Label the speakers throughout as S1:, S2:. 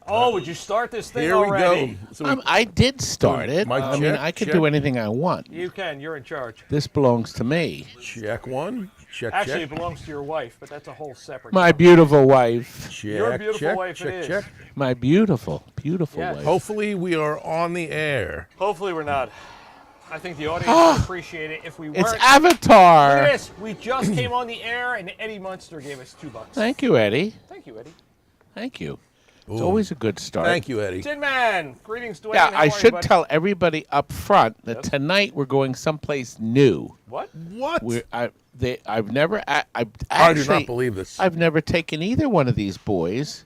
S1: Oh, would you start this thing
S2: Here
S1: already?
S2: we go. So
S3: I did start it.
S2: Mike,
S3: I mean,
S2: check,
S3: I can
S2: check.
S3: do anything I want.
S1: You can. You're in charge.
S3: This belongs to me.
S2: check one. Check,
S1: Actually,
S2: check.
S1: it belongs to your wife, but that's a whole separate.
S3: My beautiful wife.
S2: Check,
S1: Your beautiful
S2: check,
S1: wife it
S2: check,
S1: is.
S2: check.
S3: My beautiful, beautiful
S1: Yes.
S3: wife.
S2: Hopefully we are on the air.
S1: Hopefully, we're not. I think the audience would appreciate it if we weren't.
S3: It's
S1: Look at
S3: Avatar.
S1: this. We just came on the air, and Eddie Munster gave us $2.
S3: Thank you, Eddie.
S1: Thank you, Eddie.
S3: Thank you. It's always a good start.
S2: Thank you, Eddie.
S1: Tin Man, greetings, Dwayne.
S3: Yeah,
S1: How
S3: I
S1: are you,
S3: should
S1: buddy?
S3: tell everybody up front that
S1: Yes.
S3: tonight we're going someplace new.
S1: What?
S2: What?
S3: I've never.
S2: I do
S3: Actually,
S2: not believe this.
S3: I've never taken either one of these boys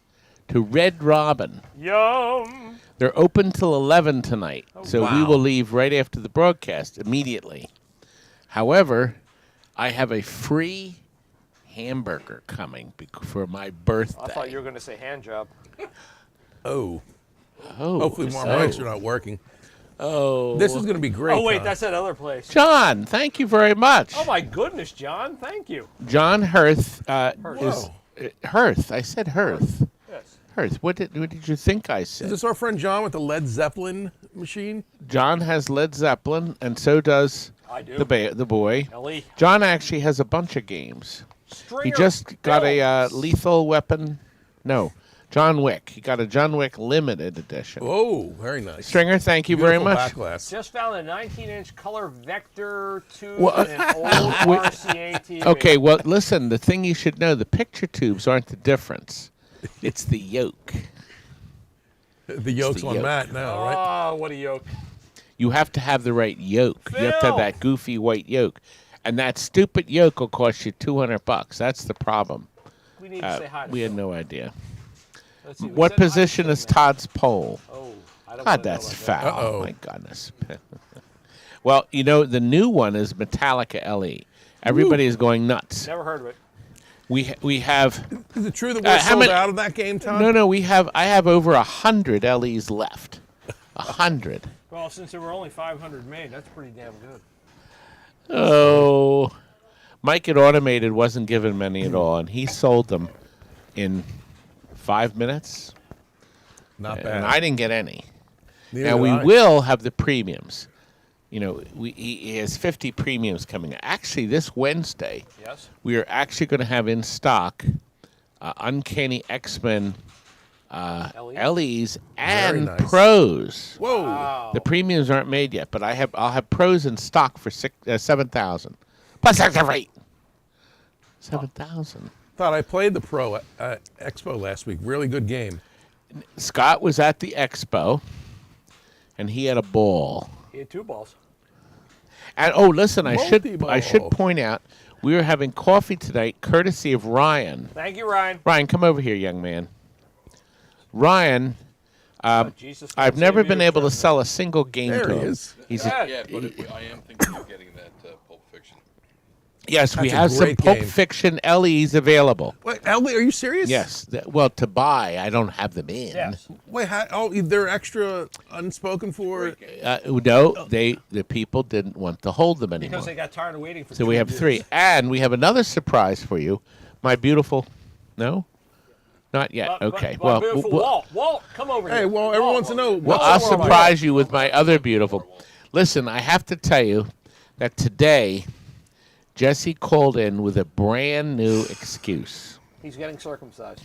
S3: to Red Robin.
S1: Yum.
S3: They're open till 11 tonight, so we
S2: wow.
S3: will leave right after the broadcast immediately. However, I have a free hamburger coming for my birthday.
S1: I thought you were going to say hand job.
S2: Oh.
S3: Oh,
S2: Hopefully more
S3: so-
S2: mics are not working.
S3: Oh,
S2: This is going to be great.
S1: Oh, wait,
S2: Tom.
S1: that's that other place.
S3: John. Thank you very much.
S1: Oh, my goodness, John. Thank you.
S3: John Hirth
S1: Hirth.
S3: is Hirth. I said Hirth.
S1: Yes.
S3: Hirth. What did you think I
S2: Is
S3: said?
S2: this our friend John with the Led Zeppelin machine?
S3: John has Led Zeppelin, and so does
S1: I do.
S3: the boy.
S1: Ellie.
S3: John actually has a bunch of games.
S1: Stringer
S3: He just got a
S1: films.
S3: Lethal Weapon. No, John Wick. He got a John Wick limited edition.
S2: Oh, very nice.
S3: Stringer, thank you very
S2: Beautiful
S3: much.
S2: Backlash.
S1: Just found a 19-inch color vector tube
S3: Well,
S1: in an old RCA TV.
S3: Okay, well, listen, the thing you should know, the picture tubes aren't the difference. It's the yoke.
S2: The yoke's
S3: the
S2: on
S3: yoke.
S2: Matt now, right?
S1: Oh, what a yoke.
S3: You have to have the right yoke. You have to
S1: Phil!
S3: have that goofy white yoke. And that stupid yoke will cost you $200. That's the problem.
S1: We need to say hi to
S3: We had
S1: Phil.
S3: no idea.
S1: Let's see, we
S3: What
S1: said hi to
S3: position
S1: Tin
S3: is
S1: Man.
S3: Todd's pole?
S1: Oh, I don't
S3: God,
S1: wanna know
S3: that's
S1: about that.
S3: foul.
S2: Uh-oh.
S3: My goodness. Well, you know, the new one is Metallica LE. Everybody is going nuts.
S1: Never heard of it.
S3: We have
S2: Is it true that we're
S3: how
S2: sold
S3: many-
S2: out of that game, Tom?
S3: no. I have over 100 LEs left. 100.
S1: Well, since there were only 500 made, that's pretty damn good.
S3: Oh, Mike at Automated wasn't given many at all, and he sold them in 5 minutes.
S2: Not
S3: And
S2: bad.
S3: I didn't get any.
S2: Neither
S3: Now
S2: did
S3: we
S2: I.
S3: will have the premiums. You know, he has 50 premiums coming. Actually, this Wednesday,
S1: Yes?
S3: we are actually going to have in stock Uncanny X-Men LEs and
S2: nice.
S3: pros.
S2: Whoa.
S1: Wow.
S3: The premiums aren't made yet, but I'll have pros in stock for 7,000 plus extra rate. 7,000.
S2: Thought I played the Pro at Expo last week. Really good game.
S3: Scott was at the expo, and he had a ball.
S1: He had 2 balls.
S3: And oh, listen, I should
S2: Multi-ball.
S3: point out we are having coffee tonight, courtesy of Ryan.
S1: Thank you, Ryan.
S3: Ryan, come over here, young man. Ryan,
S1: Jesus,
S3: I've
S1: God
S3: never
S1: save
S3: been
S1: you,
S3: able to
S1: sir.
S3: sell a single game
S2: There
S3: to
S2: he
S3: him.
S2: is.
S3: He's
S1: Yeah.
S4: Yeah, but I am thinking of getting that Pulp Fiction.
S3: yes, we
S2: That's a
S3: have some
S2: great
S3: Pulp
S2: game.
S3: Fiction LEs available.
S2: Wait, Ellie, are you serious?
S3: Yes, well, to buy, I don't have them in.
S1: Yes.
S2: Wait, they're extra unspoken for.
S3: No, the people didn't want to hold them anymore.
S1: Because they got tired of waiting for
S3: So we have
S1: years.
S3: 3, and we have another surprise for you, my beautiful. No, not yet. Okay,
S1: But
S3: well,
S1: beautiful
S3: well,
S1: Walt, come over here.
S2: Hey, well, everyone wants to know.
S3: well,
S1: Tell
S3: I'll
S1: us more about
S3: surprise you with my other beautiful. Listen, I have to tell you that today, Jesse called in with a brand new excuse.
S1: He's getting circumcised.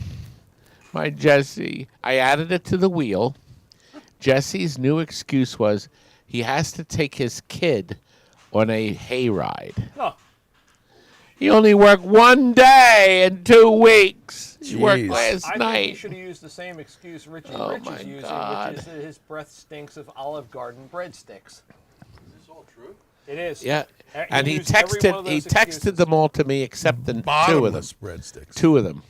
S3: My Jesse, I added it to the wheel. Jesse's new excuse was he has to take his kid on a hayride.
S1: Oh,
S3: He only worked 1 day in 2 weeks. He worked
S2: Jeez.
S3: last
S1: I think
S3: night.
S1: you should have used the same excuse Richie
S3: Oh,
S1: Rich
S3: my
S1: is using,
S3: God.
S1: which is that his breath stinks of Olive Garden breadsticks.
S4: Is this all true?
S1: It is.
S3: Yeah,
S1: He
S3: and he
S1: used every one of
S3: texted. He
S1: those
S3: texted
S1: excuses.
S3: them all to me except the 2 of them.
S2: Bottomless breadsticks.
S3: 2 of them.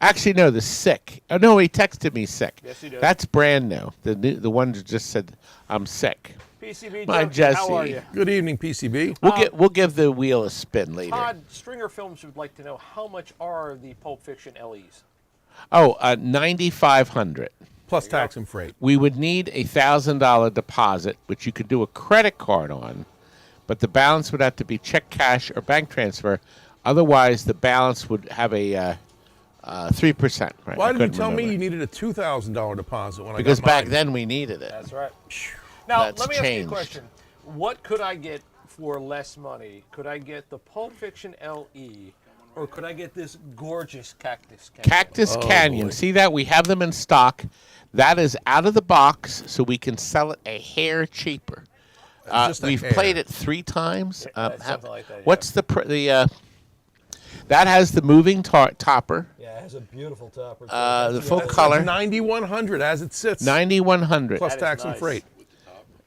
S3: Actually, no, the sick. Oh no, he texted me sick.
S1: Yes, he did.
S3: That's brand new. The one that just said I'm sick.
S1: PCB
S3: My
S1: Junkie,
S3: Jesse.
S1: how are you?
S2: Good evening, PCB.
S3: We'll give the wheel a spin later.
S1: Todd, Stringer Films would like to know how much are the Pulp Fiction LEs?
S3: Oh, 9,500.
S2: Plus tax and freight.
S3: We would need a $1,000 deposit, which you could do a credit card on, but the balance would have to be check, cash, or bank transfer. Otherwise, the balance would have a 3%. Right?
S2: Why
S3: I
S2: did you
S3: couldn't
S2: tell me
S3: remember.
S2: you needed a $2,000 deposit when
S3: Because
S2: I got
S3: back
S2: mine?
S3: then we needed it.
S1: That's right. Now,
S3: That's
S1: let me ask you a
S3: changed.
S1: question. What could I get for less money? Could I get the Pulp Fiction LE, or could I get this gorgeous Cactus Canyon?
S3: Cactus Canyon.
S2: boy.
S3: See that? We have them in stock. That is out of the box, so we can sell it a hair cheaper.
S2: just a
S3: We've
S2: hair.
S3: played it 3 times.
S1: Something like that, yeah.
S3: What's that has the moving topper,
S1: Yeah, it has a beautiful topper.
S3: the full color,
S2: 9,100 as it sits.
S3: 9,100
S2: plus
S1: That is
S2: tax and
S1: nice.
S2: freight.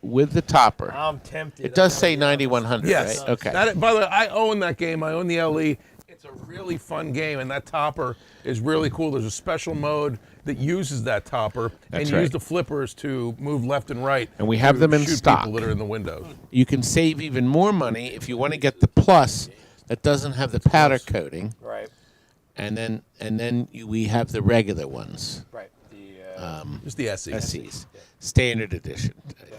S3: with the topper.
S1: I'm tempted.
S3: It does say 9,100,
S2: Yes.
S3: right? Okay.
S2: By the way, I own that game. I own the LE. It's a really fun game, and that topper is really cool. There's a special mode that uses that topper,
S3: That's
S2: and you
S3: right.
S2: use the flippers to move left and right.
S3: And we have
S2: to
S3: them in
S2: shoot
S3: stock.
S2: people that are in the windows.
S3: You can save even more money if you want to get the plus that doesn't have the powder coating,
S1: Right,
S3: and then we have the regular ones.
S1: right.
S2: Just the SE.
S3: SEs, standard edition.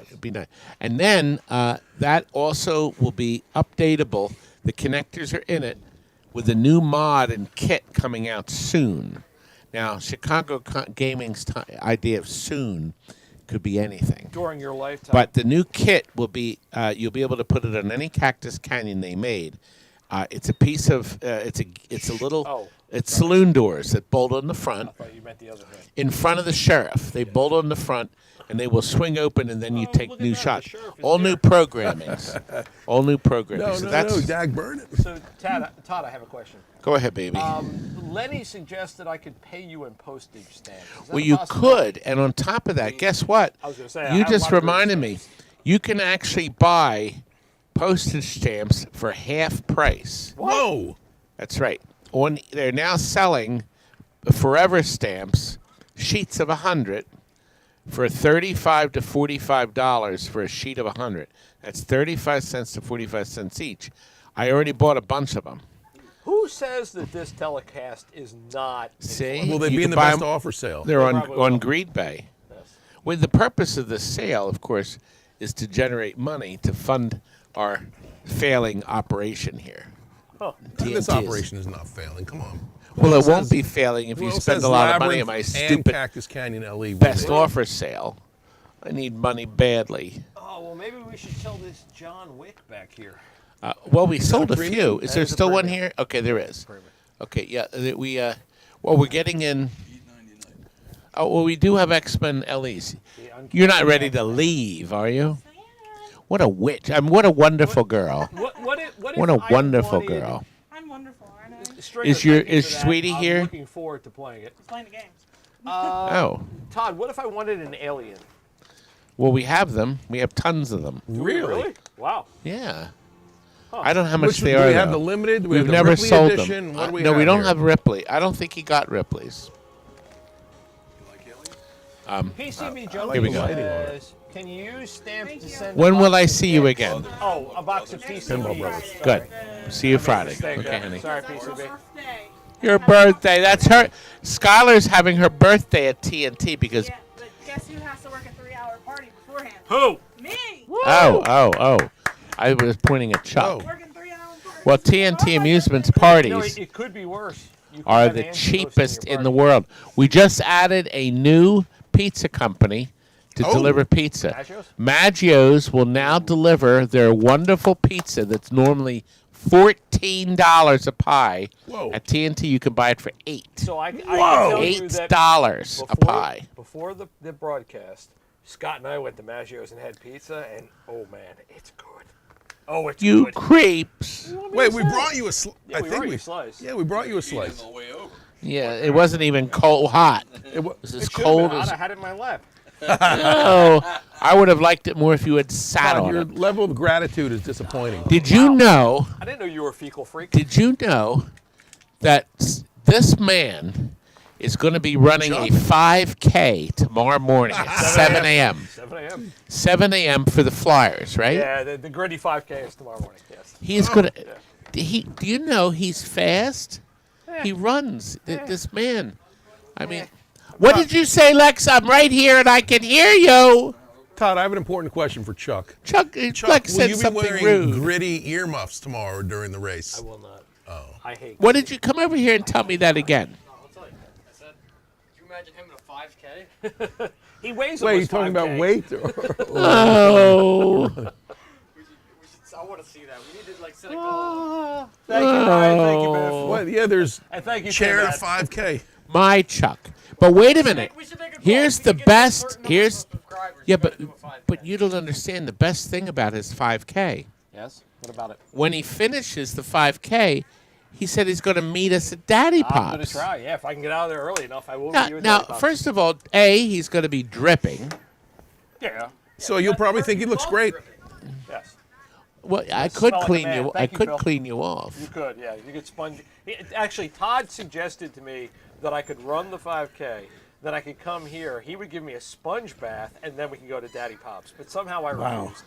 S3: It'd be nice. And then that also will be updatable. The connectors are in it with a new mod and kit coming out soon. Now, Chicago Gaming's idea of soon could be anything.
S1: During your lifetime.
S3: But the new kit will be you'll be able to put it on any Cactus Canyon they made. It's a piece of it's a little it's saloon doors that bolt on the front.
S1: I thought you meant the other thing.
S3: In front of the sheriff. They bolt on the front, and they will swing open, and then you take
S1: look at
S3: new
S1: that, the
S3: shots.
S1: sheriff is
S3: All
S1: there.
S3: new programmings. All new programming.
S2: No,
S3: So
S2: no,
S3: that's,
S2: no, dag burn it.
S1: So, Todd, I have a question.
S3: Go ahead, baby.
S1: Lenny suggested I could pay you in postage stamps. Is that
S3: Well,
S1: a
S3: you
S1: possibility?
S3: could, and on top of that, guess what?
S1: I was gonna say, I
S3: You
S1: have a
S3: just
S1: lot of
S3: reminded me. You can actually buy postage stamps for half price.
S2: Whoa.
S3: That's right. They're now selling forever stamps, sheets of 100, for $35 to $45 for a sheet of 100. That's 35 cents to 45 cents each. I already bought a bunch of them.
S1: Who says that this telecast is not?
S3: See?
S2: Will they
S3: You
S2: be in
S3: can
S2: the
S3: buy
S2: best
S3: 'em-
S2: offer sale?
S3: They're on
S1: probably will.
S3: Greed Bay.
S1: Yes.
S3: Well, the purpose of the sale, of course, is to generate money to fund our failing operation here.
S2: This
S3: TNT is-
S2: operation is not failing. Come on.
S3: Well, it won't
S2: says-
S3: be failing if you
S2: Well, it
S3: spend
S2: says
S3: a lot of money
S2: Labyrinth
S3: on my
S2: and
S3: stupid
S2: Cactus Canyon LE.
S3: best offer sale. I need money badly.
S1: Oh well, maybe we should tell this John Wick back here.
S3: Well, we sold a
S2: premium?
S3: few. Is there
S1: is a
S3: still one
S1: premium.
S3: here? Okay, there is.
S1: Premium.
S3: Okay, yeah. We're getting in. Oh, well, we do have X-Men LEs. You're not ready to leave, are you? What a witch! What a wonderful girl.
S1: What if
S3: What a
S1: I
S3: wonderful
S1: wanted
S3: girl.
S5: I'm wonderful, aren't I?
S1: Stranger
S3: Is your-
S1: thank you
S3: is
S1: for that.
S3: Sweetie
S1: I'm
S3: here?
S1: looking forward to playing it.
S5: Playing the games.
S3: Oh,
S1: Todd, what if I wanted an alien?
S3: well, we have them. We have tons of them.
S2: Really?
S1: Wow.
S3: Yeah. I don't know how much
S2: Which,
S3: they
S2: do
S3: are.
S2: we have
S3: though.
S2: the limited? Do we
S3: We've
S2: have the
S3: never
S2: Ripley
S3: sold
S2: edition?
S3: them.
S2: What do we
S3: No,
S2: have
S3: we don't
S2: here?
S3: have Ripley. I don't think he got Ripley's.
S1: PCB Junkie
S3: Here we go.
S1: says, can you use stamps
S5: Thank
S1: to
S5: you.
S1: send?
S3: When
S1: a
S3: will
S1: box
S3: I
S1: of
S3: see you
S1: PCBs?
S3: again?
S1: Oh, a box of PCBs.
S2: Pinball Brothers.
S3: Good. See you Friday.
S1: Thank
S3: Okay,
S1: you.
S3: honey.
S1: Sorry, PCB.
S5: Birthday.
S3: Your birthday. That's her. Skylar's having her birthday at TNT because.
S5: Yeah, but guess who has to work a 3-hour party beforehand?
S1: Who?
S5: Me.
S3: Oh. I was pointing at Chuck.
S2: Oh.
S5: Working 3-hour parties.
S3: Well, TNT Amusements
S1: No,
S3: parties
S1: it could be worse. You could
S3: are
S1: have
S3: the
S1: Nancy hosting
S3: cheapest
S1: your
S3: in the
S1: party.
S3: world. We just added a new pizza company to
S2: Oh.
S3: deliver pizza.
S1: Maggio's?
S3: Maggio's will now deliver their wonderful pizza that's normally $14 a pie.
S2: Whoa.
S3: At TNT, you can buy it for $8.
S1: So I can
S2: Whoa.
S1: tell you that
S3: $8 a pie.
S1: Before the broadcast, Scott and I went to Maggio's and had pizza, and oh man, it's good. Oh, it's
S3: You
S1: good.
S3: creeps.
S2: Wait, we brought you a slice.
S1: Yeah, we brought you a slice.
S2: Yeah, we brought you a
S4: Eating
S2: slice.
S4: on the way over.
S3: Yeah, it wasn't even cold hot.
S2: It wa-
S3: This
S1: It
S3: is
S1: should've
S3: cold
S1: been hot.
S3: as.
S1: I had it in my lap.
S3: Oh, I would have liked it more if you had sat
S2: God,
S3: on
S2: your
S3: it.
S2: level of gratitude is disappointing.
S3: Did you know?
S1: I didn't know you were a fecal freak.
S3: Did you know that this man is going to be running a 5K tomorrow morning at 7 a.m.
S1: 7 a.m.
S3: 7 a.m. for the Flyers, right?
S1: Yeah, the gritty 5K is tomorrow morning. Yes.
S3: He's going to. Do you know he's fast? He runs. This man. I mean, what did you say, Lex? I'm right here and I can hear you.
S2: Todd, I have an important question for Chuck.
S3: Chuck,
S2: Chuck,
S3: Lex
S2: will
S3: said
S2: you be
S3: something
S2: wearing
S3: rude.
S2: gritty earmuffs tomorrow during the race?
S1: I will not. Oh. I hate.
S3: What did you come over here and tell me that again?
S1: I'll tell you.
S6: imagine him in a 5K.
S1: He weighs
S2: Wait, you
S1: almost
S2: talking about
S1: 5K.
S2: weight?
S3: Oh.
S6: I want to see that. We need to like set a goal.
S1: Thank you, Ryan. Thank you, Biff.
S2: What? Yeah, there's
S1: And thank you,
S2: chair to
S1: Tim, Matt.
S2: 5K.
S3: My Chuck. But wait a minute.
S6: We should make a goal.
S3: Here's
S6: We
S3: the
S6: can get a
S3: best.
S6: certain number
S3: Here's
S6: of subscribers.
S3: yeah,
S6: We gotta
S3: but
S6: do a 5K.
S3: but you don't understand the best thing about his 5K.
S1: Yes. What about it?
S3: When he finishes the 5K, he said he's going to meet us at Daddy Pops.
S1: I'm gonna try. Yeah, if I can get out of there early enough, I will.
S3: Now,
S1: meet you at
S3: now
S1: Daddy Pops.
S3: first of all, he's going to be dripping.
S1: Yeah.
S2: So you'll probably think he looks great.
S1: Yes.
S3: Well, I could
S1: smell like a
S3: clean
S1: man.
S3: you.
S1: Thank
S3: I
S1: you,
S3: could
S1: Phil.
S3: clean you off.
S1: You could. Yeah. You could sponge. Actually, Todd suggested to me that I could run the 5K. Then I could come here. He would give me a sponge bath, and then we can go to Daddy Pops. But somehow I refused.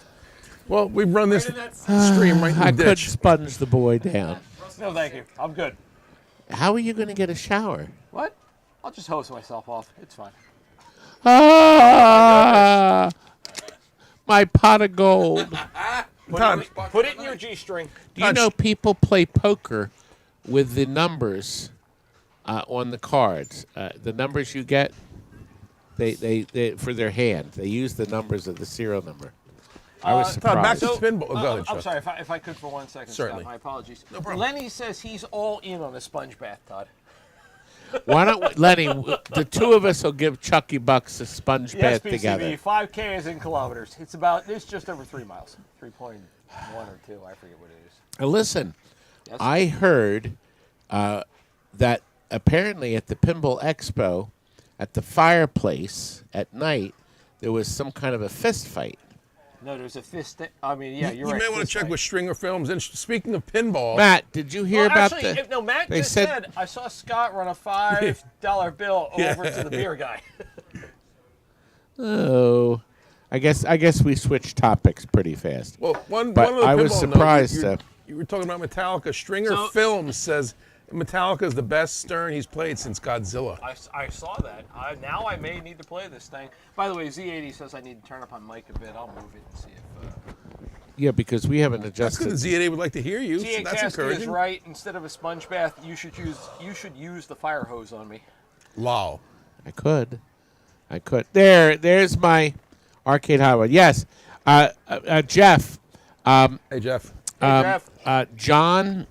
S2: Well, we've run this stream right in
S3: I
S2: the
S3: could
S2: ditch.
S3: sponge the boy down.
S1: No, thank you. I'm good.
S3: How are you going to get a shower?
S1: What? I'll just hose myself off. It's fine.
S3: Ah, my pot of gold.
S1: Put it in your G-string.
S3: Do you know people play poker with the numbers on the cards? The numbers you get, they for their hand. They use the numbers of the serial number. I was
S2: Todd, back
S3: surprised.
S2: to spinball. Go ahead,
S1: I'm
S2: Chuck.
S1: sorry, if I could for 1 second,
S2: Certainly.
S1: Scott, my apologies.
S2: No problem.
S1: Lenny says he's all in on a sponge bath, Todd.
S3: Why don't we, Lenny? The two of us will give Chucky Bucks a sponge
S1: Yes,
S3: bath
S1: PCB,
S3: together.
S1: 5K is in kilometers. It's just over 3 miles. 3.1 or 2, I forget what it is.
S3: Now listen,
S1: Yes?
S3: I heard that apparently at the Pinball Expo, at the fireplace at night, there was some kind of a fist fight.
S1: No, there's a fist. I mean, yeah, you're
S2: You
S1: right.
S2: may want to
S1: fist
S2: check
S1: fight.
S2: with Stringer Films. And speaking of pinball,
S3: Matt, did you hear
S1: Well,
S3: about
S1: actually,
S3: the?
S1: no, Matt
S3: they
S1: just
S3: said-
S1: said I saw Scott run a $5 bill over to the beer guy.
S3: Oh, I guess we switched topics pretty fast.
S2: well, one
S3: But
S2: of the
S3: I was
S2: pinball notes,
S3: surprised,
S2: You were talking about Metallica. Stringer
S1: So-
S2: Films says Metallica is the best Stern he's played since Godzilla.
S1: I saw that. Now I may need to play this thing. By the way, Z80 says I need to turn up on mic a bit. I'll move it and see if.
S3: Yeah, because we haven't
S2: That's good.
S3: adjusted.
S2: The Z8 would like to hear you. So
S1: Z8
S2: that's
S1: Caskey is
S2: encouraging.
S1: right. Instead of a sponge bath, you should use the fire hose on me.
S2: Lol.
S3: I could. There's my arcade highway. Yes, Jeff.
S2: Hey, Jeff.
S1: Hey, Jeff.
S3: John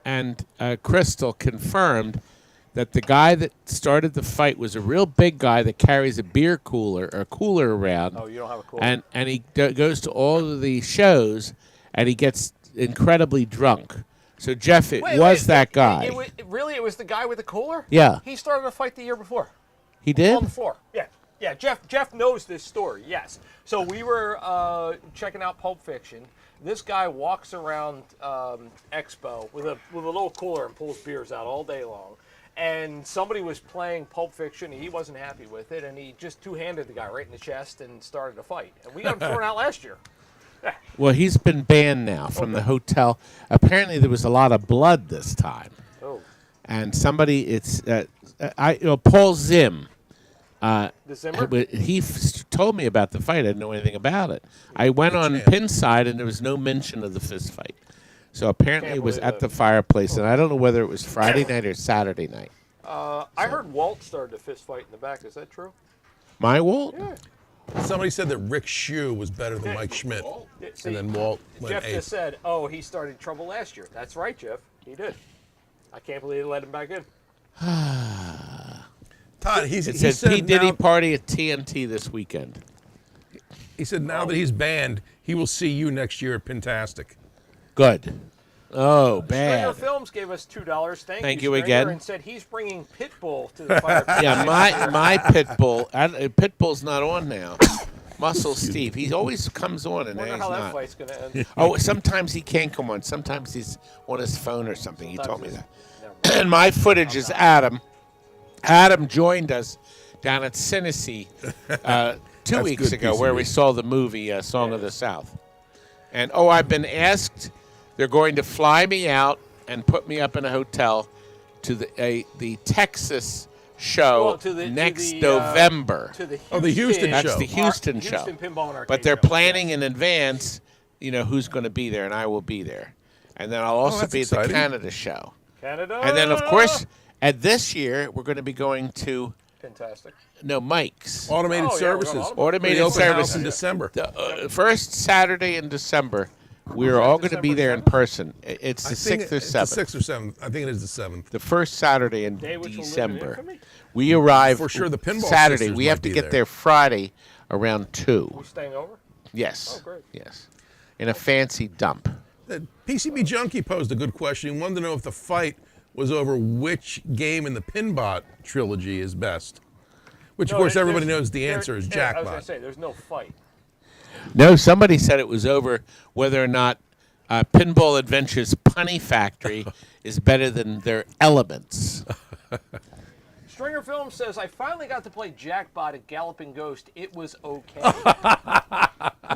S3: and Crystal confirmed that the guy that started the fight was a real big guy that carries a beer cooler or cooler around.
S1: Oh, you don't have a cooler.
S3: And he goes to all of the shows and he gets incredibly drunk. So Jeff, it was that guy.
S1: It was the guy with the cooler?
S3: Yeah.
S1: He started a fight the year before.
S3: He did?
S1: On the floor. Yeah. Yeah, Jeff knows this story, yes. So we were checking out Pulp Fiction. This guy walks around Expo with a little cooler and pulls beers out all day long. And somebody was playing Pulp Fiction, and he wasn't happy with it, and he just two-handed the guy right in the chest and started a fight. And we got him thrown out last year.
S3: Well, he's been banned now from the hotel. Apparently, there was a lot of blood this time.
S1: Oh.
S3: And somebody, Paul Zim.
S1: The Zimmer?
S3: He told me about the fight. I didn't know anything about it. I went on Pinside, and there was no mention of the fist fight. So apparently
S1: Can't
S3: it was
S1: believe
S3: at
S1: that.
S3: the fireplace, and I don't know whether it was Friday night or Saturday night.
S1: I heard Walt started a fist fight in the back. Is that true?
S3: My Walt?
S1: Yeah.
S2: Somebody said that Rick Shue was better than Mike Schmidt.
S1: See,
S2: And then Walt went
S1: Jeff
S2: ape.
S1: just said, oh, he started trouble last year. That's right, Jeff. He did. I can't believe they let him back in.
S2: Todd, he
S3: It
S2: said
S3: said P. Diddy
S2: now,
S3: party at TNT this weekend.
S2: he said now that he's banned, he will see you next year at Pintastic.
S3: Good. Oh,
S1: Stringer
S3: bad.
S1: Films gave us $2.
S3: Thank you
S1: Stringer,
S3: again.
S1: And said he's bringing Pitbull to the fire.
S3: Yeah, my Pitbull. Pitbull's not on now. Muscle Steve. He always comes on, and
S1: I wonder
S3: now
S1: how
S3: he's
S1: that
S3: not.
S1: fight's going to end.
S3: Oh, sometimes he can't come on. Sometimes he's on his phone or something. He told me that.
S1: Never mind.
S3: And my footage is Adam. Adam joined us down at Cincy 2 weeks
S2: good,
S3: ago, where
S2: PCB.
S3: we saw the movie Song of the South. And I've been asked. They're going to fly me out and put me up in a hotel to the Texas show
S1: Well, to the- to
S3: next
S1: the,
S3: November.
S1: To the
S2: Oh, the Houston
S3: That's
S2: show.
S3: the Houston show.
S1: Houston Pinball and Arcade
S3: But they're
S1: show.
S3: planning in advance, who's going to be there, and I will be there. And then I'll also
S2: that's
S3: be at the
S2: exciting.
S3: Canada show.
S1: Canada.
S3: And then, of course, at this year, we're going to be going to
S1: Fantastic.
S3: No, Mike's.
S2: Automated
S1: Oh, yeah, we're going
S2: services.
S3: Automated
S2: For the open house
S3: services.
S2: in December.
S3: The first Saturday in December, we're all going to be
S1: December
S3: there in
S1: 7th?
S3: person. It's the
S2: I think
S3: 6th or
S2: it's the
S3: 7th.
S2: 6th or 7th. I think it is the 7th.
S3: The first Saturday in
S1: Day which will live in
S3: December.
S1: infamy.
S3: We arrive
S2: For sure the Pinball
S3: Saturday.
S2: Sisters
S3: We
S2: might
S3: have to
S2: be
S3: get
S2: there.
S3: there Friday around 2.
S1: We staying over?
S3: Yes.
S1: Oh, great.
S3: Yes. In a fancy dump.
S2: PCB Junkie posed a good question. He wanted to know if the fight was over which game in the Pinbot trilogy is best. Which, of
S1: No,
S2: course, everybody
S1: there's-
S2: knows the answer is
S1: I was going
S2: Jackbot.
S1: to say, there's no fight.
S3: No, somebody said it was over whether or not Pinball Adventures Punny Factory is better than their Elements.
S1: Stringer Film says, I finally got to play Jackbot at Galloping Ghost. It was okay.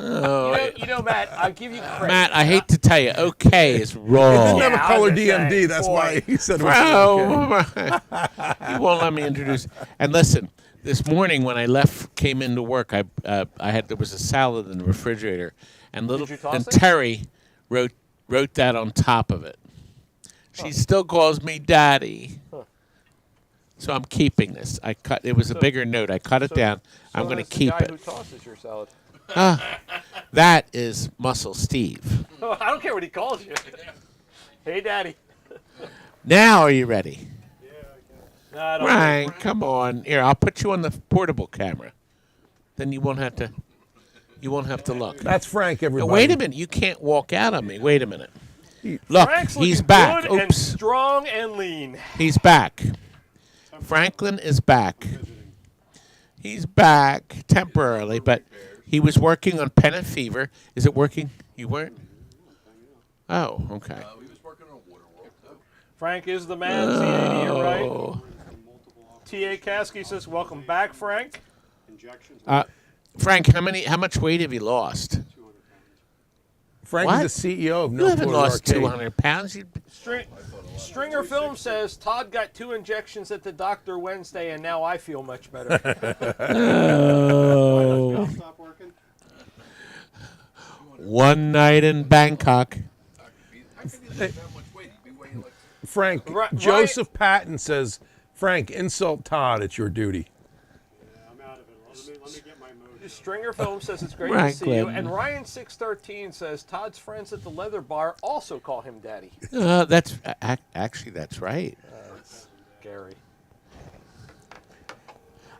S1: You know, Matt, I'll give you credit.
S3: Matt, I hate to tell you, okay is
S2: It
S3: wrong.
S2: didn't have
S1: Yeah,
S2: a color
S1: I was gonna say,
S2: DMD. That's
S1: boy.
S2: why he said it was okay.
S3: Oh, you won't let me introduce. And listen, this morning when I came into work, there was a salad in the refrigerator, and
S1: you toss
S3: and
S1: it?
S3: Terry wrote that on top of it. She still calls me Daddy. So I'm keeping this. It was a bigger note. I cut it down. I'm going to keep
S1: the guy
S3: it.
S1: who tosses your salad.
S3: That is Muscle Steve.
S1: I don't care what he calls you. Hey, Daddy.
S3: Now are you ready?
S1: No, I don't
S3: Ryan, come on. Here, I'll put you on the portable camera. Then you won't have to look.
S2: That's Frank,
S3: Now,
S2: everybody.
S3: wait a minute. You can't walk out on me. Wait a minute. Look,
S1: Frank's
S3: he's
S1: looking
S3: back.
S1: good and
S3: Oops.
S1: strong and lean.
S3: He's back. Franklin is back. He's back temporarily, but he was working on Pennant Fever. Is it working? You weren't? Oh, okay.
S4: He was working on Waterworld, too.
S1: Frank is the man. C80, you're right.
S3: Oh.
S1: T.A. Kasky says, welcome back, Frank.
S3: Frank, how much weight have you lost?
S2: Frank
S3: What?
S2: is the CEO of
S3: You
S2: No
S3: haven't
S2: Quarter
S3: lost
S2: Arcade.
S3: 200 pounds.
S1: Stringer Film says, Todd got 2 injections at the doctor Wednesday, and now I feel much better.
S3: Oh.
S7: Stop working.
S3: One night in Bangkok.
S4: How can you lose that much weight? He'd be weighing like
S2: Frank,
S1: Right-
S2: Joseph Patton says, Frank, insult Todd. It's your duty.
S7: I'm out of it. Let me get my mojo.
S1: Stringer Film says it's great to see you.
S3: Franklin.
S1: And Ryan613 says, Todd's friends at the leather bar also call him Daddy.
S3: Actually, that's right.
S1: Gary.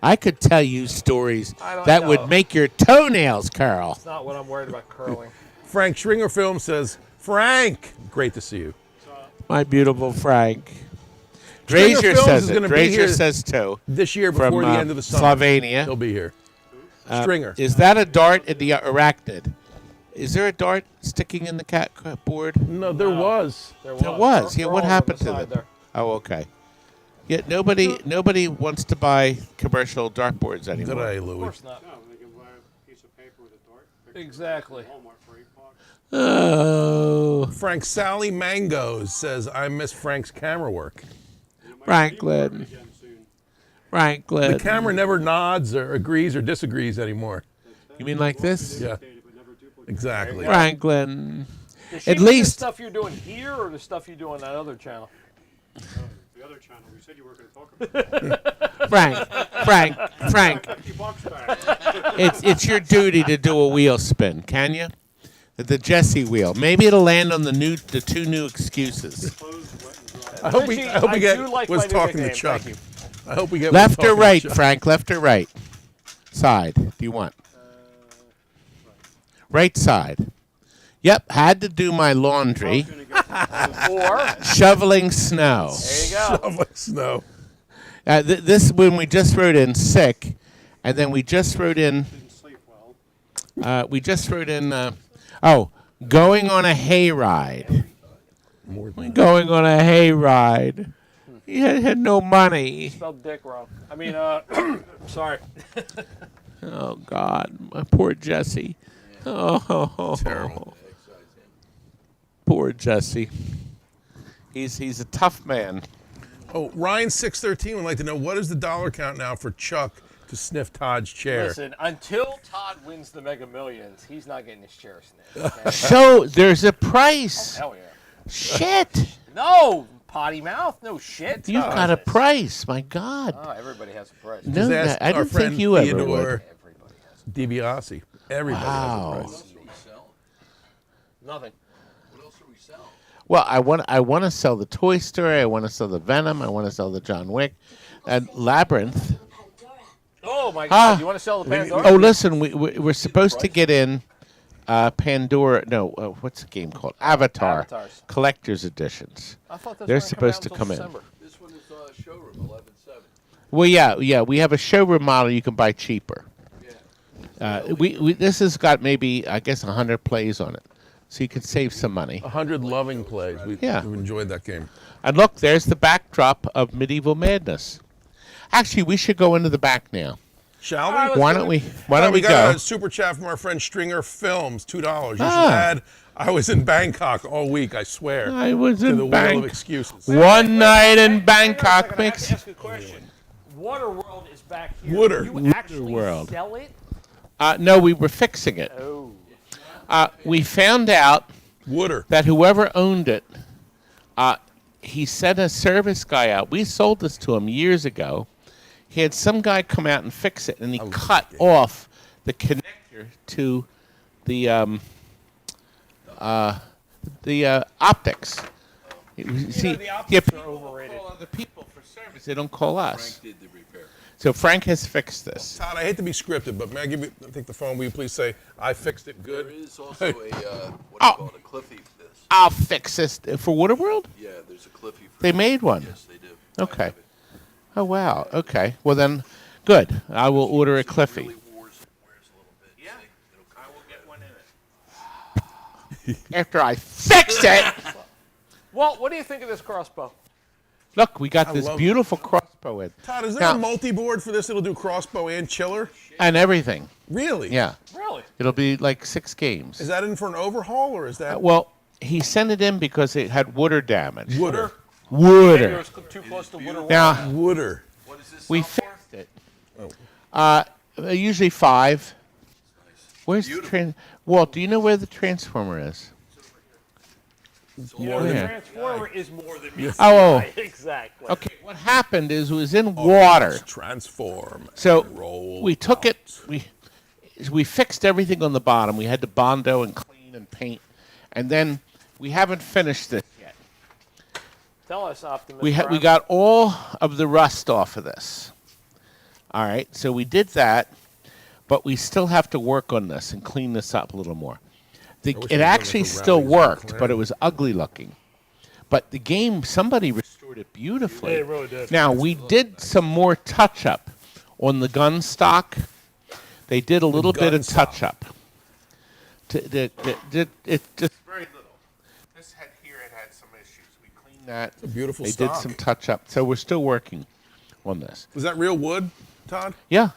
S3: I could tell you stories
S1: I don't
S3: that
S1: know.
S3: would make your toenails curl.
S1: It's not what I'm worried about curling.
S2: Frank Stringer Film says, Frank, great to see you.
S3: My beautiful Frank.
S2: Stringer
S3: Drazier
S2: Films
S3: says
S2: is
S3: it.
S2: gonna be
S3: Drazier
S2: here
S3: says too.
S2: This year before
S3: From
S2: the end of the summer.
S3: Slovenia.
S2: He'll be here. Stringer.
S3: Is that a dart in the arachnid? Is there a dart sticking in the cat board?
S2: No, there was.
S1: There
S3: There was.
S1: They're
S3: Yeah, what
S1: all on
S3: happened
S1: the
S3: to
S1: side
S3: them?
S1: there.
S3: Oh, okay. Yeah, nobody wants to buy commercial dartboards anymore.
S2: Did I,
S1: Of
S2: Louis?
S1: course not.
S7: No, they can buy a piece of paper with a dart. picture
S1: Exactly.
S7: at Walmart for $8.
S3: Oh,
S2: Frank Sally Mangoes says, I miss Frank's camera work.
S7: You might
S3: Franklin.
S7: be working again soon.
S3: Franklin.
S2: The camera never nods or agrees or disagrees anymore.
S3: You mean like this?
S2: Yeah,
S7: Duplicate, but never duplicate.
S2: exactly.
S3: Franklin.
S1: Does she
S3: At
S1: mean the
S3: least-
S1: stuff you're doing here or the stuff you do on that other channel?
S7: The other channel, we said you were going to talk about it.
S3: Frank.
S7: $50 back.
S3: It's your duty to do a wheel spin, can you? The Jesse wheel. Maybe it'll land on the two new excuses.
S7: Closed, wet, and dry.
S2: I hope we
S1: Richie,
S2: get
S1: I do like
S2: was
S1: my new
S2: talking to
S1: nickname.
S2: Chuck.
S1: Thank you.
S2: I hope we get
S3: Left
S2: was
S3: or
S2: talking to
S3: right,
S2: Chuck.
S3: Frank? Left or right? Side. Do you want? Right side. Yep. Had to do my laundry.
S7: Gonna go
S1: Or,
S3: Shoveling snow.
S1: there you go.
S2: Oh, my snow.
S3: This when we just wrote in sick, and then we just wrote in.
S7: didn't sleep well.
S3: We just wrote in. Going on a hayride.
S2: More than
S3: Going on a hayride. He had no money.
S1: Spelled dick wrong. I mean, sorry.
S3: Oh God, my poor Jesse. Oh,
S2: Terrible.
S3: Poor Jesse. He's a tough man.
S2: Oh, Ryan613 would like to know, what is the dollar count now for Chuck to sniff Todd's chair?
S1: Listen, until Todd wins the Mega Millions, he's not getting his chair sniffed. Okay?
S3: So there's a price.
S1: Hell yeah.
S3: Shit.
S1: No! potty mouth. No shit.
S3: You've got a price. My God.
S1: Oh, everybody has a price.
S3: No,
S2: Just ask
S3: I
S2: our
S3: didn't
S2: friend
S3: think you ever
S2: Theodore
S3: would.
S1: Everybody has
S2: DiBiase. Everybody
S3: Wow.
S2: has a price.
S1: nothing.
S4: What else do we sell?
S3: Well, I want to sell the Toy Story. I want to sell the Venom. I want to sell the John Wick, and Labyrinth.
S1: Oh my
S3: Ah.
S1: God! You want to sell the Pandora?
S3: Oh, listen, we're supposed to get in Pandora. No, what's the game called? Avatar.
S1: Avatars.
S3: Collector's editions.
S1: I thought those
S3: They're
S1: weren't coming out
S3: supposed to
S1: until
S3: come in.
S1: December.
S4: This one is showroom 11.7.
S3: Well, yeah. We have a showroom model you can buy cheaper. We this has got maybe I guess 100 plays on it, so you can save some money.
S2: 100 loving plays. We've enjoyed that game.
S3: And look, there's the backdrop of Medeval Madness. Actually, we should go into the back now.
S2: Shall we?
S1: All right,
S3: Why don't we? Why don't we
S2: got
S3: go?
S2: a super chat from our friend Stringer Films, $2. You should
S3: Ah.
S2: add, I was in Bangkok all week, I swear.
S3: I was
S2: to
S3: in
S2: the wheel
S3: Bangkok.
S2: of excuses.
S3: One night in
S1: Hang on a second,
S3: Bangkok
S1: I have
S3: makes.
S1: to ask a question. Waterworld is back here.
S2: Wooder.
S1: You actually
S3: Waterworld.
S1: sell it?
S3: No, we were fixing it.
S1: Oh.
S3: We found out
S2: Wooder.
S3: that whoever owned it, he sent a service guy out. We sold this to him years ago. He had some guy come out and fix it, and he cut off the connector to the optics. You see,
S1: the optics are overrated.
S3: call other people for service. They don't call us.
S4: Frank did the repair.
S3: So Frank has fixed this.
S2: Todd, I hate to be scripted, but may I take the phone? Will you please say, I fixed it
S4: There
S2: good?
S4: is also a, what do you
S3: Oh.
S4: call it, a Cliffy for this.
S3: I'll fix this for Waterworld.
S4: Yeah, there's a Cliffy for
S3: They
S4: this.
S3: made one.
S4: Yes, they do. I
S3: Okay.
S4: have it.
S3: Oh wow. Okay. Well then, good. I will order a Cliffy.
S4: Really wears a little bit.
S3: Yeah.
S4: See? It'll come
S3: I will get one
S4: in.
S3: in it. After I fix it.
S1: Walt, what do you think of this crossbow?
S3: Look, we got this
S2: love it.
S3: beautiful crossbow in.
S2: Todd, is there
S3: Now-
S2: a multi-board for this? It'll do crossbow and chiller?
S3: And everything.
S2: Really?
S3: Yeah.
S1: Really?
S3: It'll be like 6 games.
S2: Is that in for an overhaul, or is that
S3: Well, he sent it in because it had water damage.
S2: Wooder?
S1: It
S3: Water.
S1: was too close to Waterworld.
S3: Now
S2: Wooder.
S4: What is this?
S3: we
S4: sell for?
S3: fixed it. Usually 5. Where's the Walt? Do you know where the transformer is?
S1: You know, the
S3: Yeah.
S1: Transformer is more than me.
S3: Oh.
S1: Exactly.
S3: Okay. What happened is it was in water.
S2: Transform.
S3: So
S2: roll
S3: we took it. We fixed everything on the bottom. We had to bondo and clean and paint, and then we haven't finished this yet.
S1: Tell us, Optimus
S3: We
S1: Prime.
S3: got all of the rust off of this. All right, so we did that, but we still have to work on this and clean this up a little more.
S2: wish
S3: It
S2: I'd done
S3: actually
S2: this with
S3: still
S2: Rally's
S3: worked,
S2: McLaren.
S3: but it was ugly looking. But the game, somebody restored it beautifully.
S1: They really did.
S3: Now, we did some more touch-up on the gun stock. They did a little bit
S2: gun
S3: of
S2: stock.
S3: touch-up. It just very little. This head here, it had some issues. We cleaned that.
S2: a beautiful
S3: They
S2: stock.
S3: did some touch-up. So we're still working on this.
S2: Was that real wood, Todd?
S3: Yeah.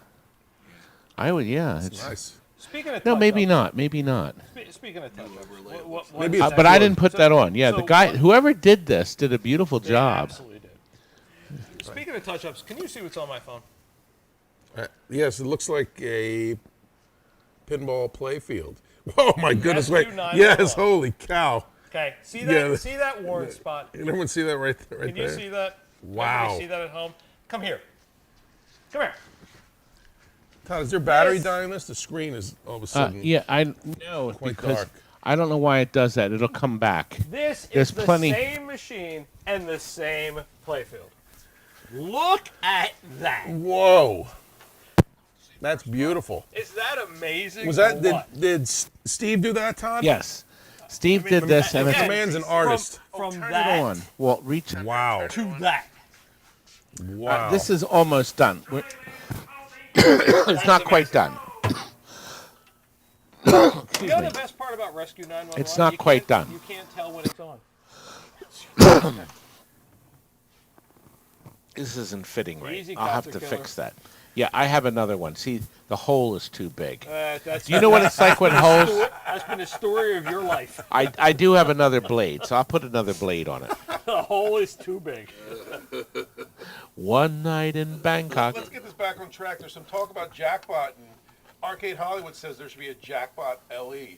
S3: I would, yeah. It's,
S2: Nice.
S1: Speaking of
S3: no, maybe
S1: touch-ups-
S3: not. Maybe not.
S1: Speaking of touch-ups, what
S2: Maybe
S1: is
S2: it's
S1: that?
S3: But I didn't put that on. Yeah, the
S1: so
S3: guy,
S1: what-
S3: whoever did this, did a beautiful
S1: They
S3: job.
S1: absolutely did. Speaking of touch-ups, can you see what's on my phone?
S2: Yes, it looks like a pinball playfield. Oh my goodness! Wait.
S1: SQ9
S2: Yes,
S1: pinball.
S2: holy cow!
S1: Okay, see that?
S2: Yeah.
S1: See that worn spot?
S2: Can everyone see that right there? Right
S1: Can you
S2: there?
S1: see that?
S2: Wow.
S1: Everybody see that at home? Come here. Come here.
S2: Todd, is there battery
S1: This-
S2: dying? This the screen is all of a sudden.
S3: Yeah, I know
S2: Quite
S3: because
S2: dark.
S3: I don't know why it does that. It'll come back.
S1: This
S3: There's
S1: is the
S3: plenty-
S1: same machine and the same playfield. Look at that.
S2: Whoa, that's beautiful.
S1: Is that amazing?
S2: Was
S1: or
S2: that
S1: what?
S2: did Steve do that, Todd?
S3: Yes, Steve did this, and
S2: This
S1: again,
S2: man's an artist.
S1: From
S3: turn
S1: that
S3: it on. Walt, reach.
S2: Wow.
S1: to that.
S2: Wow.
S3: This is almost done. It's not quite done.
S1: You know the best part about Rescue 911?
S3: It's not
S1: You
S3: quite
S1: can't-
S3: done.
S1: You can't tell when it's on.
S3: This isn't fitting right.
S1: Easy,
S3: I'll have
S1: Cactus
S3: to
S1: Killer.
S3: fix that. Yeah, I have another one. See, the hole is too big.
S1: That's
S3: Do you know what it's like when holes?
S1: That's been the story of your life.
S3: I do have another blade, so I'll put another blade on it.
S1: The hole is too big.
S3: One night in Bangkok.
S8: Let's get this back on track. There's some talk about Jackpot, and Arcade Hollywood says there should be a Jackpot LE.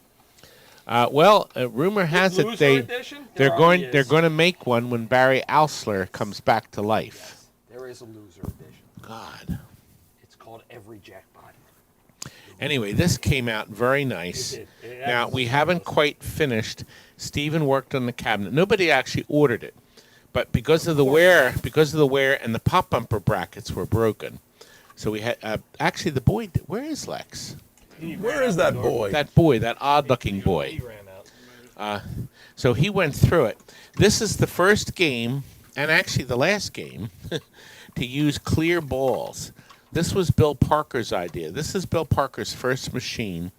S3: Rumor has it
S1: Loser edition?
S3: they're
S1: There
S3: going
S1: already
S3: they're
S1: is.
S3: going to make one when Barry Alsler comes back to life.
S1: There is a loser edition.
S3: God.
S1: It's called Every Jackpot.
S3: Anyway, this came out very nice.
S1: It did. It
S3: Now we haven't quite finished. Steven worked on the cabinet. Nobody actually ordered it, but because of the wear, and the pop bumper brackets were broken, so we had actually the boy. Where is Lex?
S2: Where is that boy?
S3: That boy, that odd-looking boy.
S1: He ran out.
S3: So he went through it. This is the first game, and actually the last game, to use clear balls. This was Bill Parker's idea. This is Bill Parker's first machine.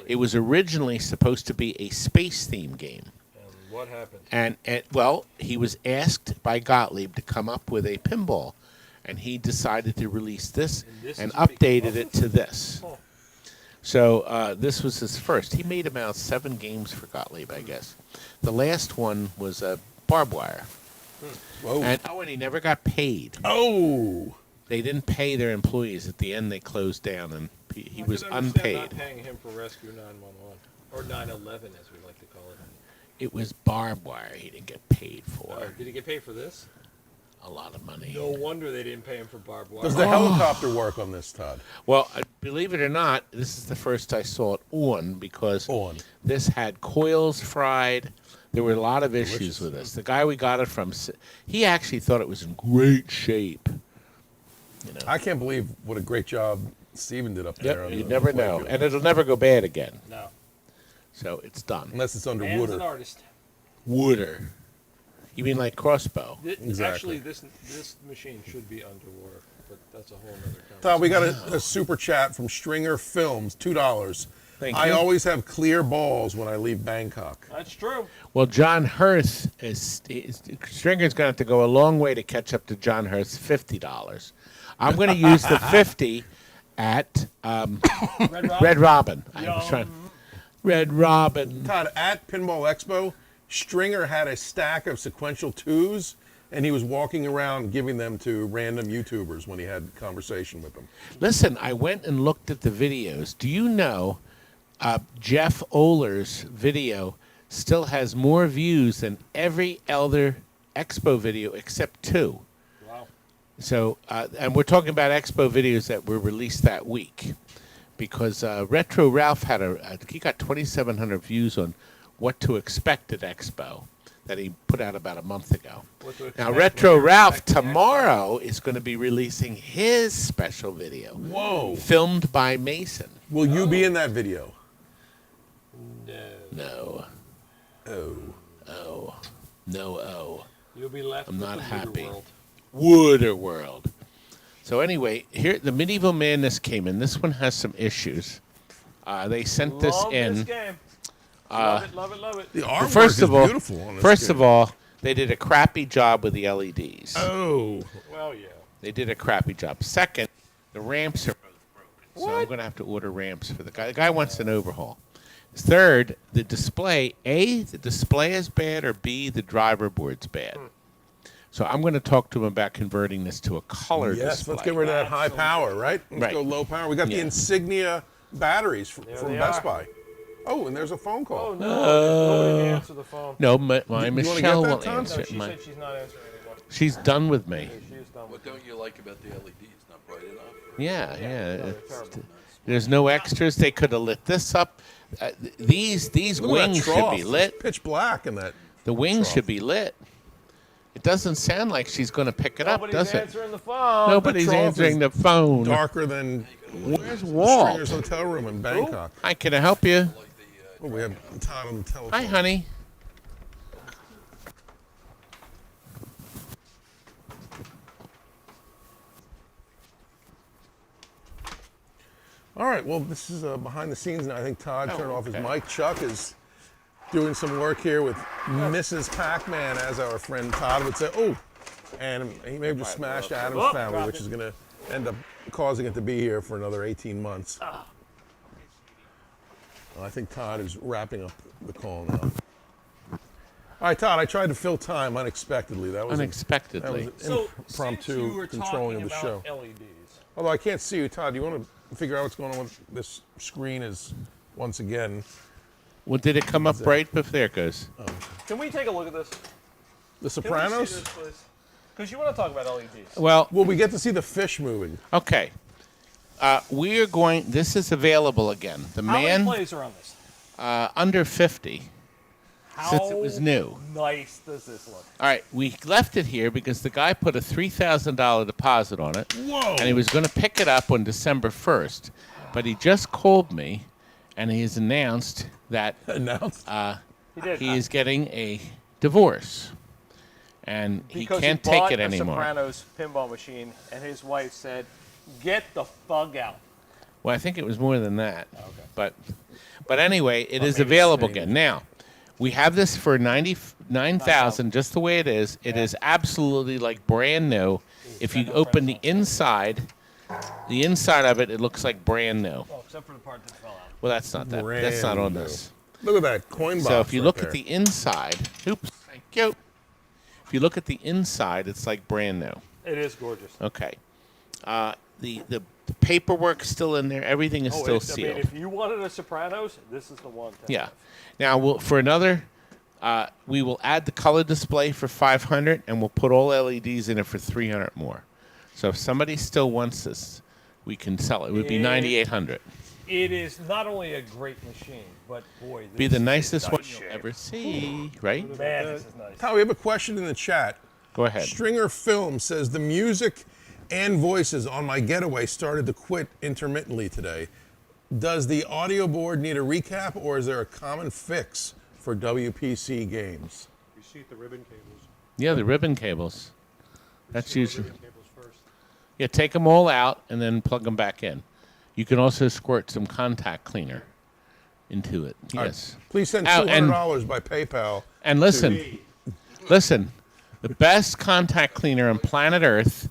S3: It was originally supposed to be a space theme game.
S1: And what happened?
S3: And he was asked by Gottlieb to come up with a pinball, and he decided to release this and updated it to this.
S1: Oh.
S3: So this was his first. He made about 7 games for Gottlieb, I guess. The last one was barbed wire.
S2: Whoa.
S3: And he never got paid.
S2: Oh.
S3: They didn't pay their employees. At the end, they closed down, and he was
S1: I can understand
S3: unpaid.
S1: not paying him for Rescue 911 or 911, as we like to call it.
S3: It was barbed wire he didn't get paid for.
S1: Did he get paid for this?
S3: A lot of money.
S1: No wonder they didn't pay him for barbed wire.
S2: Does the helicopter work on this, Todd?
S3: Well, believe it or not, this is the first I saw it on because
S2: On.
S3: this had coils fried. There were a lot of issues with this. The guy we got it from, he actually thought it was in great shape.
S2: I can't believe what a great job Steven did up there.
S3: Yep,
S2: on
S3: you
S2: the
S3: never
S2: play
S3: know.
S2: field.
S3: And it'll never go bad again.
S1: No.
S3: So it's done.
S2: Unless it's
S1: Man's an
S2: underwater.
S1: artist.
S3: Wooder. You mean like crossbow?
S2: Exactly.
S1: Actually, this machine should be underwater, but that's a whole other conversation.
S2: Todd, we got a super chat from Stringer Films, $2.
S3: Thank
S2: I
S3: you.
S2: always have clear balls when I leave Bangkok.
S1: That's true.
S3: Well, John Hurst Stringer's going to have to go a long way to catch up to John Hurst's $50. I'm going to use the 50 at Red Robin. I was trying. Red Robin.
S2: Todd, at Pinball Expo, Stringer had a stack of sequential 2s, and he was walking around giving them to random YouTubers when he had conversation with them.
S3: Listen, I went and looked at the videos. Do you know Jeff Oler's video still has more views than every other Expo video except 2?
S1: Wow.
S3: So, and we're talking about Expo videos that were released that week, because Retro Ralph had he got 2,700 views on what to expect at Expo that he put out about a month ago. Now, Retro Ralph tomorrow is going to be releasing his special video.
S2: Whoa.
S3: Filmed by Mason.
S2: Will you be in that video?
S3: No.
S2: Oh.
S3: No.
S1: You'll be left
S3: I'm
S1: with
S3: not
S1: the
S3: happy.
S1: World.
S3: Wooder World. So anyway, here the Medeval Madness came in. This one has some issues. They sent this
S1: Love
S3: in.
S1: this game. Love it.
S2: The artwork
S3: First
S2: is
S3: of all,
S2: beautiful on this game.
S3: they did a crappy job with the LEDs.
S2: Oh.
S1: Well, yeah.
S3: They did a crappy job. Second, the ramps are both broken. So I'm going to have to order ramps for the guy. The guy wants an overhaul. Third, the display. A, the display is bad, or B, the driver board's bad. So I'm going to talk to him about converting this to a color display.
S2: Yes, let's get rid of that high power, right? Let's
S3: Right.
S2: go low power. We got the Insignia batteries from
S1: they
S2: Best
S1: are.
S2: Buy. Oh, and there's a phone call.
S1: Oh, no. Nobody can answer the phone.
S3: No, my
S2: wanna
S3: Michelle
S2: get that,
S3: will
S2: Tom?
S3: answer
S1: No,
S3: it.
S1: she said she's not answering anymore.
S3: She's done with me.
S1: She's done with
S4: What don't you like about the LEDs? Not bright enough?
S3: Yeah.
S1: no, they're
S3: It's-
S1: terrible.
S3: There's no extras. They could have lit this up. These
S2: Look at that
S3: wings should
S2: trough.
S3: be lit.
S2: It's pitch black in that.
S3: The wings
S2: trough.
S3: should be lit. It doesn't sound like she's going to pick it up,
S1: Nobody's
S3: does it?
S1: answering the phone.
S3: Nobody's
S2: trough
S3: answering
S2: is
S3: the phone.
S2: Darker than
S3: Where's Walt?
S2: Stringer's hotel room in Bangkok.
S3: Hi, can I help you?
S2: Oh, we have Todd on the telephone.
S3: Hi, honey.
S2: All right, well, this is behind the scenes now. I think Todd turned off his
S3: okay.
S2: mic. Chuck is doing some work here with Mrs. Pac-Man, as our friend Todd would say. Oh, and he may have just smashed Adam's family, which is going to end up causing it to be here for another 18 months. I think Todd is wrapping up the call now. All right, Todd, I tried to fill time unexpectedly. That was
S3: Unexpectedly.
S2: an
S1: So,
S2: impromptu
S1: since you were
S2: controlling of
S1: talking
S2: the
S1: about
S2: show.
S1: LEDs,
S2: Although I can't see you, Todd, do you want to figure out what's going on with this screen is once again
S3: Well, did it come up bright? But there it goes.
S1: Can we take a look at this?
S2: The Sopranos?
S1: Because you want to talk about LEDs.
S3: Well,
S2: Well, we get to see the fish moving.
S3: okay. We are going. This is available again. The
S1: How many
S3: man
S1: plays are on this?
S3: under 50 since it was new.
S1: Nice does this look?
S3: All right, we left it here because the guy put a $3,000 deposit on it.
S2: Whoa.
S3: And he was going to pick it up on December 1st. But he just called me, and he has announced that
S2: Announced.
S3: he is getting a divorce. And he
S1: Because
S3: can't
S1: he
S3: take
S1: bought
S3: it
S1: a
S3: anymore.
S1: Sopranos pinball machine, and his wife said, "Get the fuck out."
S3: Well, I think it was more than that. Okay. But anyway, it is available again. Now, we have this for $99,000, just the way it is. It is absolutely like brand new. If you open the inside of it, it looks like brand new.
S1: Oh, except for the part that fell out.
S3: Well, that's not that. That's not on
S2: Brand
S3: this.
S2: Look at that coin box.
S3: So if you
S2: right
S3: look
S2: there.
S3: at the inside, oops, thank you. If you look at the inside, it's like brand new.
S1: It is gorgeous.
S3: Okay. The paperwork's still in there. Everything is still sealed.
S1: I mean, if you wanted a Sopranos, this is the one. To
S3: Yeah.
S1: have.
S3: Now, for another, we will add the color display for $500, and we'll put all LEDs in it for $300 more. So if somebody still wants this, we can sell it. It would be $9,800.
S1: It is not only a great machine, but boy, this
S3: Be the
S1: is
S3: nicest one
S1: nice
S3: you'll
S1: shape.
S3: ever see, right?
S1: Man, this is nice.
S2: Tom, we have a question in the chat.
S3: Go ahead.
S2: Stringer Film says the music and voices on my getaway started to quit intermittently today. Does the audio board need a recap, or is there a common fix for WPC games?
S7: Reseat the ribbon cables.
S3: Yeah, the ribbon cables. That's
S7: Reseat the
S3: usually.
S7: ribbon cables first.
S3: Yeah, take them all out and then plug them back in. You can also squirt some contact cleaner into it. Yes.
S2: Please send
S3: Oh, and-
S2: $200 by PayPal.
S3: And listen, the best contact cleaner on planet Earth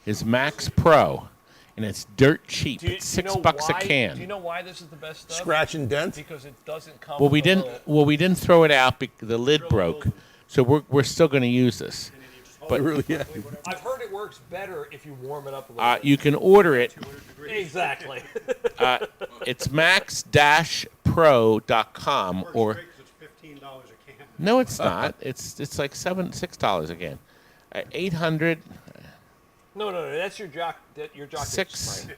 S3: is Max Pro, and it's dirt cheap. It's $6 a can.
S1: Do you know why this is the best stuff?
S2: Scratch and dent.
S1: Because it doesn't come.
S3: Well, we
S1: with a
S3: didn't.
S1: little-
S3: Well, we didn't throw it out. The lid broke, so we're still going to use this. But
S2: Really, yeah.
S1: I've heard it works better if you warm it up a little bit.
S3: you can order it.
S1: Exactly.
S3: It's max-pro.com
S7: Works
S3: or
S7: great 'cause it's $15 a can.
S3: no, it's not. It's like $6 again. 800
S1: no, that's your jock. Your jock.
S3: Six.
S1: Right.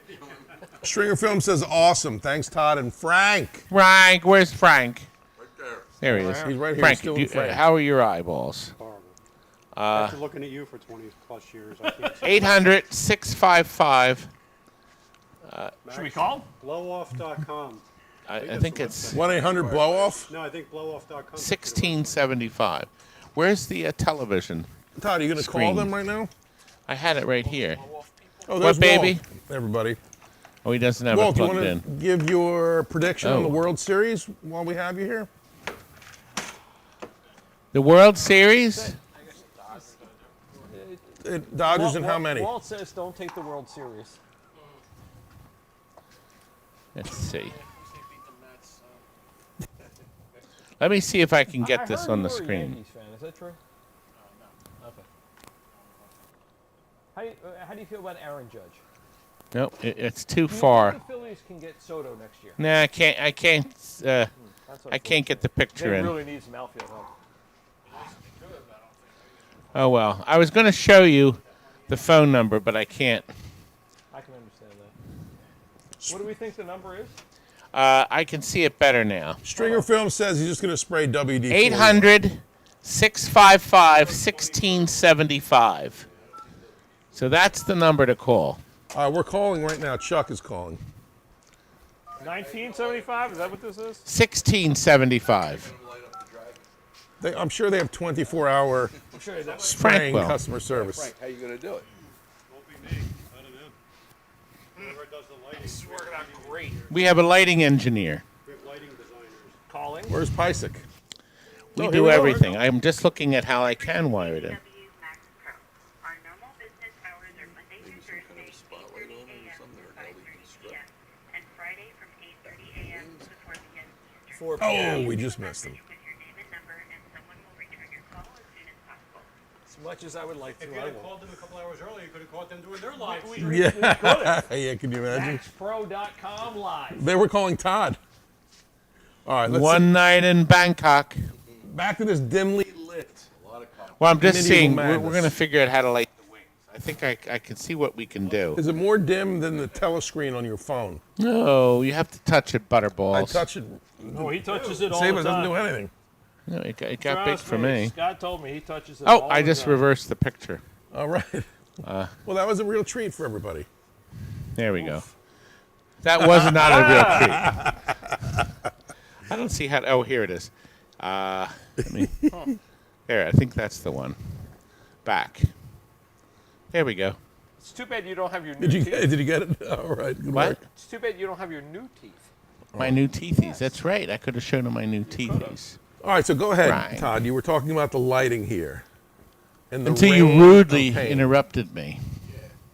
S2: Stringer Film says awesome. Thanks, Todd and Frank.
S3: Frank, where's Frank?
S4: Right there.
S3: There he is.
S2: He's right here.
S3: Frank,
S2: still
S3: do
S2: in
S3: you-
S2: frame.
S3: how are your eyeballs?
S7: Horrible. After looking at you for 20 plus years, I can't see.
S3: 800-655.
S1: Should we call?
S7: Blowoff.com.
S3: I think it's
S2: 1-800 blow off.
S7: No, I think blowoff.com.
S3: 1675. Where's the television?
S2: Todd, are you going to call
S3: Screen.
S2: them right now?
S3: I had it right here.
S2: Oh,
S3: What, baby?
S2: Walt. Everybody.
S3: Oh, he doesn't have
S2: Walt,
S3: it
S2: you
S3: plugged
S2: want to
S3: in.
S2: give your prediction on
S3: Oh.
S2: the World Series while we have you here?
S3: The World Series?
S2: Dodgers and how many?
S1: Walt says don't take the World Series.
S3: Let's see. Let me see if I can
S1: I
S3: get this
S1: heard
S3: on
S1: you
S3: the
S1: were a
S3: screen.
S1: Yankees fan. Is that true? No. Okay. How do you feel about Aaron Judge?
S3: No, it's too
S1: Do you
S3: far.
S1: think the Phillies can get Soto next year?
S3: Nah, I can't. I can't.
S1: That's
S3: I can't get the picture
S1: They
S3: in.
S1: really need some outfield help.
S3: Oh well. I was going to show the phone number, but I can't.
S1: I can understand that. What do we think the number is?
S3: I can see it better now.
S2: Stringer Film says he's just going to spray WD.
S3: 800-655-1675. So that's the number to call.
S2: We're calling right now. Chuck is calling.
S1: 1975? Is that what this is?
S3: 1675.
S2: I'm sure they have 24-hour
S1: I'm sure it does.
S2: spraying
S3: will.
S2: customer service.
S4: Frank, how you gonna do it?
S7: Won't be me. I don't know. Whoever does the lighting.
S1: It's working out great.
S3: We have a lighting engineer.
S7: We have lighting designers.
S1: Calling.
S2: Where's Pysick?
S3: We
S2: Oh, here
S3: do
S2: we go.
S3: everything. I'm just looking at how I can wire it in.
S8: Max Pro. Our normal business hours are Monday through Thursday, 8:30 a.m. to 5:30 p.m. and Friday from 8:30 a.m. to 4 p.m. Eastern.
S1: 4
S2: Oh,
S1: p.m.
S2: we just missed him.
S8: With your name and number, and someone will return your call as soon as possible.
S1: As much as I would like to,
S7: If you
S1: I
S7: had
S1: won't.
S7: called them a couple hours earlier, you could have caught them doing their live
S1: We-
S7: stream.
S1: we could have.
S2: Yeah, can you imagine?
S1: MaxPro.com live.
S2: They were calling Todd. All right, let's
S3: One night in Bangkok.
S2: back to this dimly lit.
S3: Well, I'm just
S2: Medieval
S3: saying, we're
S2: Madness.
S3: going to figure out how to light the wings. I think I can see what we can do.
S2: Is it more dim than the telescreen on your phone?
S3: No, you have to touch it, Butterballs.
S2: I touch it.
S1: Oh, he touches it all
S2: Save
S1: the
S2: it doesn't
S1: time.
S2: do anything.
S3: No, it got big
S1: Trust
S3: for me.
S1: Scott told me he touches it
S3: Oh,
S1: all
S3: I
S1: the
S3: just
S1: time.
S3: reversed the picture.
S2: All right. Well, that was a real treat for everybody.
S3: There we go. That was not a real treat. I don't see how. Oh, here it is. Let me. There, I think that's the one. Back. There we go.
S1: It's too bad you don't have your new
S2: Did you
S1: teeth.
S2: did you get it? All right. Good
S3: What?
S2: work.
S1: It's too bad you don't have your new teeth.
S3: My new teethies. That's right. I could have shown him my new teethies.
S2: All right. So go ahead,
S3: Right.
S2: Todd. You were talking about the lighting here. And the
S3: Until you
S2: rain
S3: rudely
S2: of paint.
S3: interrupted me.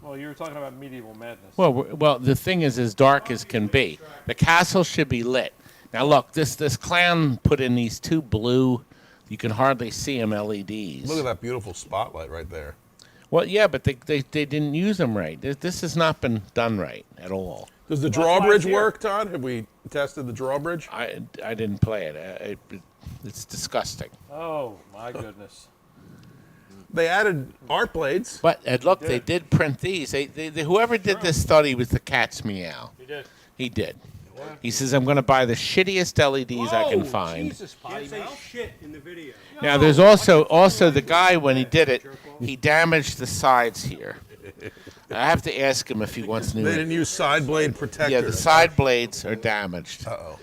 S1: Well, you were talking about Medieval Madness.
S3: Well, the thing is as dark as can be. The castle should be lit. Now look, this clown put in these two blue, you can hardly see them LEDs.
S2: Look at that beautiful spotlight right there.
S3: Well, yeah, but they didn't use them right. This has not been done right at all.
S2: Does the
S1: That's why
S2: drawbridge
S1: it's here.
S2: work, Todd? Have we tested the drawbridge?
S3: I didn't play it. It's disgusting.
S1: Oh, my goodness.
S2: They added art blades.
S3: But look, they did print these. They whoever did this thought he was the cat's meow.
S1: You did.
S3: He did. He says, I'm going to buy the shittiest LEDs I can
S1: Whoa,
S3: find.
S1: Jesus, potty
S7: Can't say
S1: mouth.
S7: shit in the video.
S3: Now, there's also the guy, when he did it, he damaged the sides here. I have to ask him if he wants
S2: They
S3: new.
S2: didn't use side blade protectors.
S3: Yeah, the side blades are damaged.
S2: Uh-oh.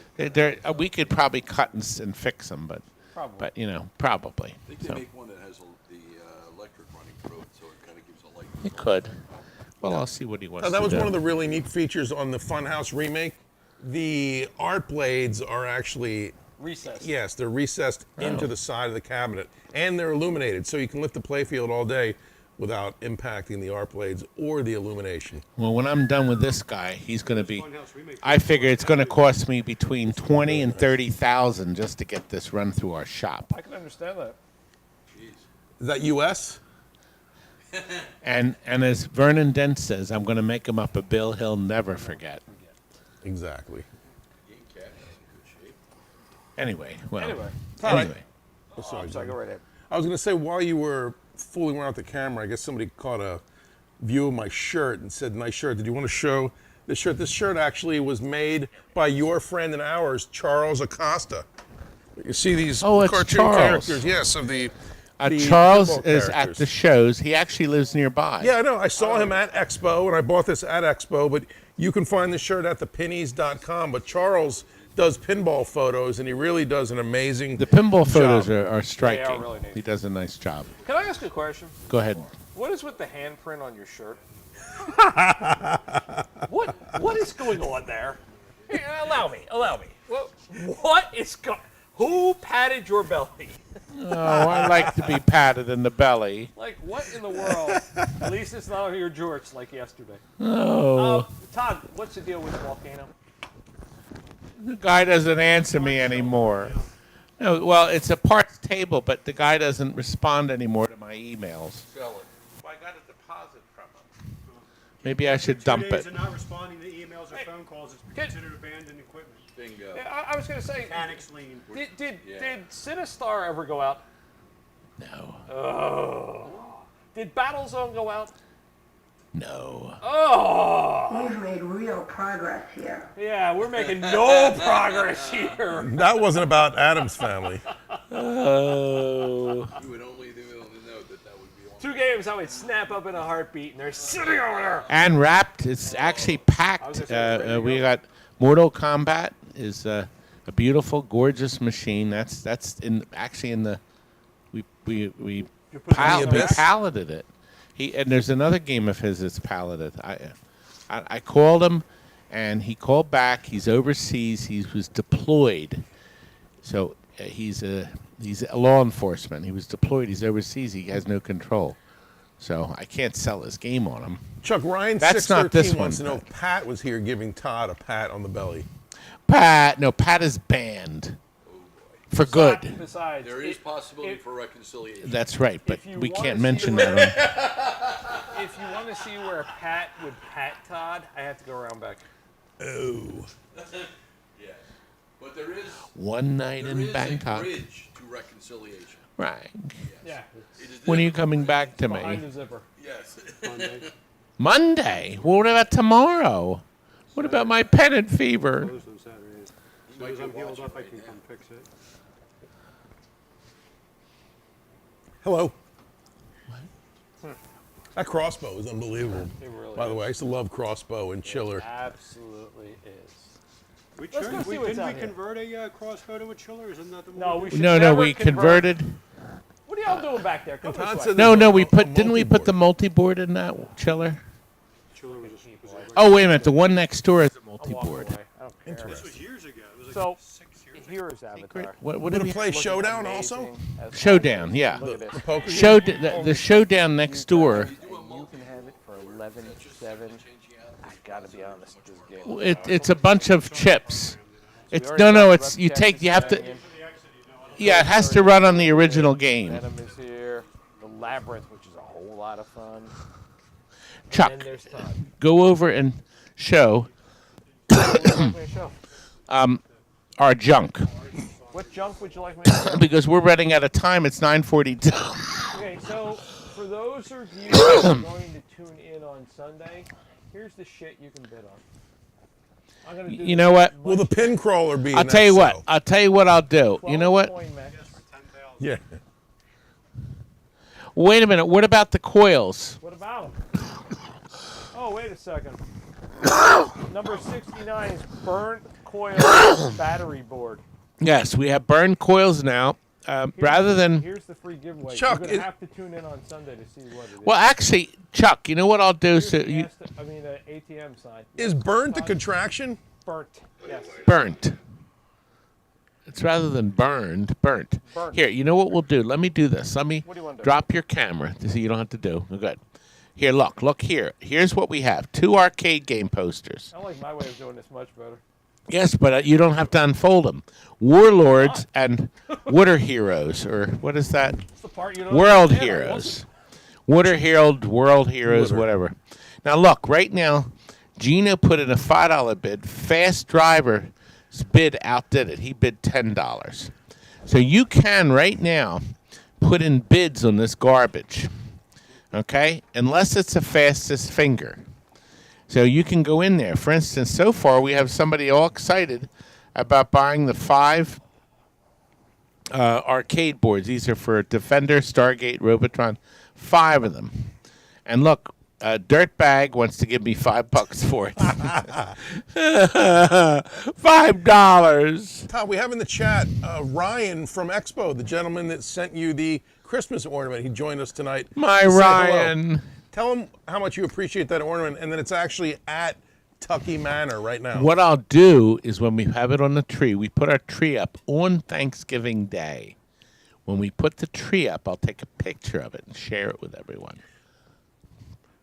S3: We could probably cut and fix them, but probably.
S4: I think they
S3: So,
S4: make one that has the electric running through it, so it kind of gives a light.
S3: it could. Well, I'll see what he wants
S2: That
S3: to
S2: was
S3: do.
S2: one of the really neat features on the Funhouse remake. The art blades are actually,
S1: Recess.
S2: yes, they're recessed into the side of the cabinet, and they're illuminated, so you can lift the playfield all day without impacting the art blades or the illumination.
S3: Well, when I'm done with this guy, he's going to be.
S7: Funhouse remake.
S3: I figure it's going to cost me between 20 and 30,000 just to get this run through our shop.
S1: I can understand that.
S2: Is that U.S.?
S3: And as Vernon Dent says, I'm going to make him up a bill he'll never forget.
S2: Exactly.
S3: Anyway, well.
S1: Anyway.
S3: Anyway.
S2: Oh, sorry,
S1: I'm sorry,
S2: John.
S1: go right ahead.
S2: I was going to say, while you were fooling around with the camera, I guess somebody caught a view of my shirt and said, nice shirt. Did you want to show this shirt? This shirt actually was made by your friend and ours, Charles Acosta. You see these
S3: Oh, it's
S2: cartoon
S3: Charles.
S2: characters, yes, of the
S3: Charles
S2: pinball
S3: is at
S2: characters.
S3: the shows. He actually lives nearby.
S2: Yeah, I know. I saw him at Expo, and I bought this at Expo, but you can find the shirt at thepinnies.com. But Charles does pinball photos, and he really does an amazing
S3: The pinball photos
S2: job.
S3: are striking.
S1: really neat.
S3: He does a nice job.
S1: Can I ask a question?
S3: Go ahead.
S1: What is with the handprint on your shirt? What is going on there? Hey, allow me. What is going? Who patted your belly?
S3: Oh, I like to be patted in the belly.
S1: Like what in the world? At least it's not on your jorts like yesterday.
S3: Oh,
S1: Todd, what's the deal with the volcano?
S3: the guy doesn't answer me anymore. No, well, it's a parts table, but the guy doesn't respond anymore to my emails.
S4: Sell it.
S3: Well, I got a deposit from him. Maybe I should
S7: 2
S3: dump
S7: days
S3: it.
S7: of not responding to emails or phone calls is considered abandoned equipment.
S4: Bingo.
S1: Yeah, I was going to say,
S7: Mechanics lien.
S1: did
S4: Yeah.
S1: Sinistar ever go out?
S3: No.
S1: Did Battlezone go out?
S3: No.
S1: Oh,
S9: We've made real progress here.
S1: yeah, we're making no progress here.
S2: That wasn't about Adam's family.
S3: Oh.
S4: You would only be able to know that that would be on.
S1: 2 games I would snap up in a heartbeat, and they're sitting over there.
S3: And wrapped. It's actually packed.
S1: gonna say, ready to
S3: We
S1: go.
S3: got Mortal Kombat is a beautiful, gorgeous machine. That's in the we
S1: putting it in the back?
S3: palleted it. And there's another game of his that's palleted. I called him, and he called back. He's overseas. He was deployed, so he's a law enforcement. He was deployed. He's overseas. He has no control, so I can't sell his game on him.
S2: Chuck, Ryan
S3: That's not this
S2: 613 wants to
S3: one.
S2: know if Pat was here giving Todd a pat on the belly.
S3: Pat is banned for good.
S1: Besides,
S4: There is possibility for reconciliation.
S3: That's right, but
S1: If you
S3: we
S1: wanna
S3: can't
S1: see
S3: mention
S1: where-
S3: that.
S1: if you want to see where Pat would pat Todd, I have to go around back.
S2: Oh.
S4: But there is
S3: One night
S4: there
S3: in
S4: is a
S3: Bangkok.
S4: bridge to reconciliation.
S3: Right.
S1: Yeah.
S4: It is
S3: When are you coming back to
S1: Behind
S3: me?
S1: the zipper.
S4: Yes.
S7: Monday.
S3: Monday. Well, what about tomorrow? What about my pennant fever?
S7: Closed on Saturday. As soon as I'm healed up, I can come fix it.
S2: Hello. That crossbow is unbelievable.
S1: It really
S2: By the
S1: is.
S2: way, I used to love crossbow and chiller.
S1: Absolutely is.
S7: We
S1: Let's go see what's
S7: didn't
S1: out
S7: we
S1: here.
S7: convert a crossbow to a chiller? Isn't that the one?
S1: No, we should
S3: No,
S1: never
S3: we
S1: convert.
S3: converted.
S1: What are y'all doing back there? Come
S2: Todd
S1: this way.
S2: said
S3: No,
S2: there's
S3: no,
S2: a-
S3: we
S2: a
S3: put. Didn't we put the
S2: multi-board.
S3: multi-board in that chiller?
S7: Chiller was a
S3: Oh, wait a minute. The one next door is a
S1: I'll walk
S3: multi-board.
S1: away. I don't care.
S7: This was years ago. It was like
S1: So,
S7: 6 years ago.
S1: here is Avatar.
S3: What
S2: We're
S3: did
S2: gonna
S3: we
S2: play
S1: Looking
S2: Showdown
S1: amazing
S2: also.
S1: as
S3: Showdown,
S1: always.
S3: yeah.
S1: Look at this.
S2: The poker game?
S3: Show the showdown next door.
S1: And you can have it for 11.7. I gotta be honest. This game.
S3: It's a bunch of chips. It's
S1: already
S3: no,
S1: talked
S3: it's
S1: about
S3: you
S1: Cactus
S3: take. You have to.
S1: Canyon.
S3: Yeah, it has to run on the original game.
S1: Venom is here. The Labyrinth, which is a whole lot of fun.
S3: Chuck,
S1: And then there's Todd.
S3: go over and show
S1: What would you like me to show?
S3: our junk
S1: What junk would you like me to show?
S3: because we're running out of time. It's 9:42.
S1: Okay, so for those of you that are going to tune in on Sunday, here's the shit you can bid on. I'm gonna do
S3: You know what?
S2: Will the pin crawler be?
S3: I'll
S2: in
S3: tell
S2: that
S3: you what.
S2: cell?
S3: I'll tell you what I'll do. You know what?
S2: Yeah.
S3: Wait a minute. What about the coils?
S1: What about them? Oh, wait a second. Number 69 is burnt coil battery board.
S3: Yes, we have burned coils now. Rather than
S1: Here's the free giveaway.
S2: Chuck,
S1: You're
S2: it-
S1: gonna have to tune in on Sunday to see what it is.
S3: well, actually, Chuck, you know what I'll do?
S1: Here's
S3: So
S1: the
S3: you
S1: ATM sign.
S2: Is burnt the contraction?
S1: Burnt. Yes.
S3: burnt. It's rather than burned, burnt.
S1: Burnt.
S3: Here, you know what we'll do? Let me do this. Let me
S1: What do you wanna do?
S3: drop your camera so you don't have to do. Oh, good. Here, look here. Here's what we have: 2 arcade game posters.
S1: I like my way of doing this much better.
S3: Yes, but you don't have to unfold them. Warlords and Water Heroes, or what is that?
S1: It's the part you don't
S3: World
S1: understand.
S3: Heroes. Water Hero, World Heroes, whatever. Now look, right now, Gino put in a $5 bid. Fast Driver's bid outdid it. He bid $10. So you can right now put in bids on this garbage. Okay? Unless it's the fastest finger. So you can go in there. For instance, so far we have somebody all excited about buying the 5 arcade boards. These are for Defender, Stargate, Robotron. 5 of them. And look, Dirtbag wants to give me $5 for it. $5.
S2: Todd, we have in the chat Ryan from Expo, the gentleman that sent you the Christmas ornament. He joined us tonight.
S3: My
S2: to say hello.
S3: Ryan.
S2: Tell him how much you appreciate that ornament, and then it's actually at Tucky Manor right now.
S3: What I'll do is when we have it on the tree, we put our tree up on Thanksgiving Day. When we put the tree up, I'll take a picture of it and share it with everyone.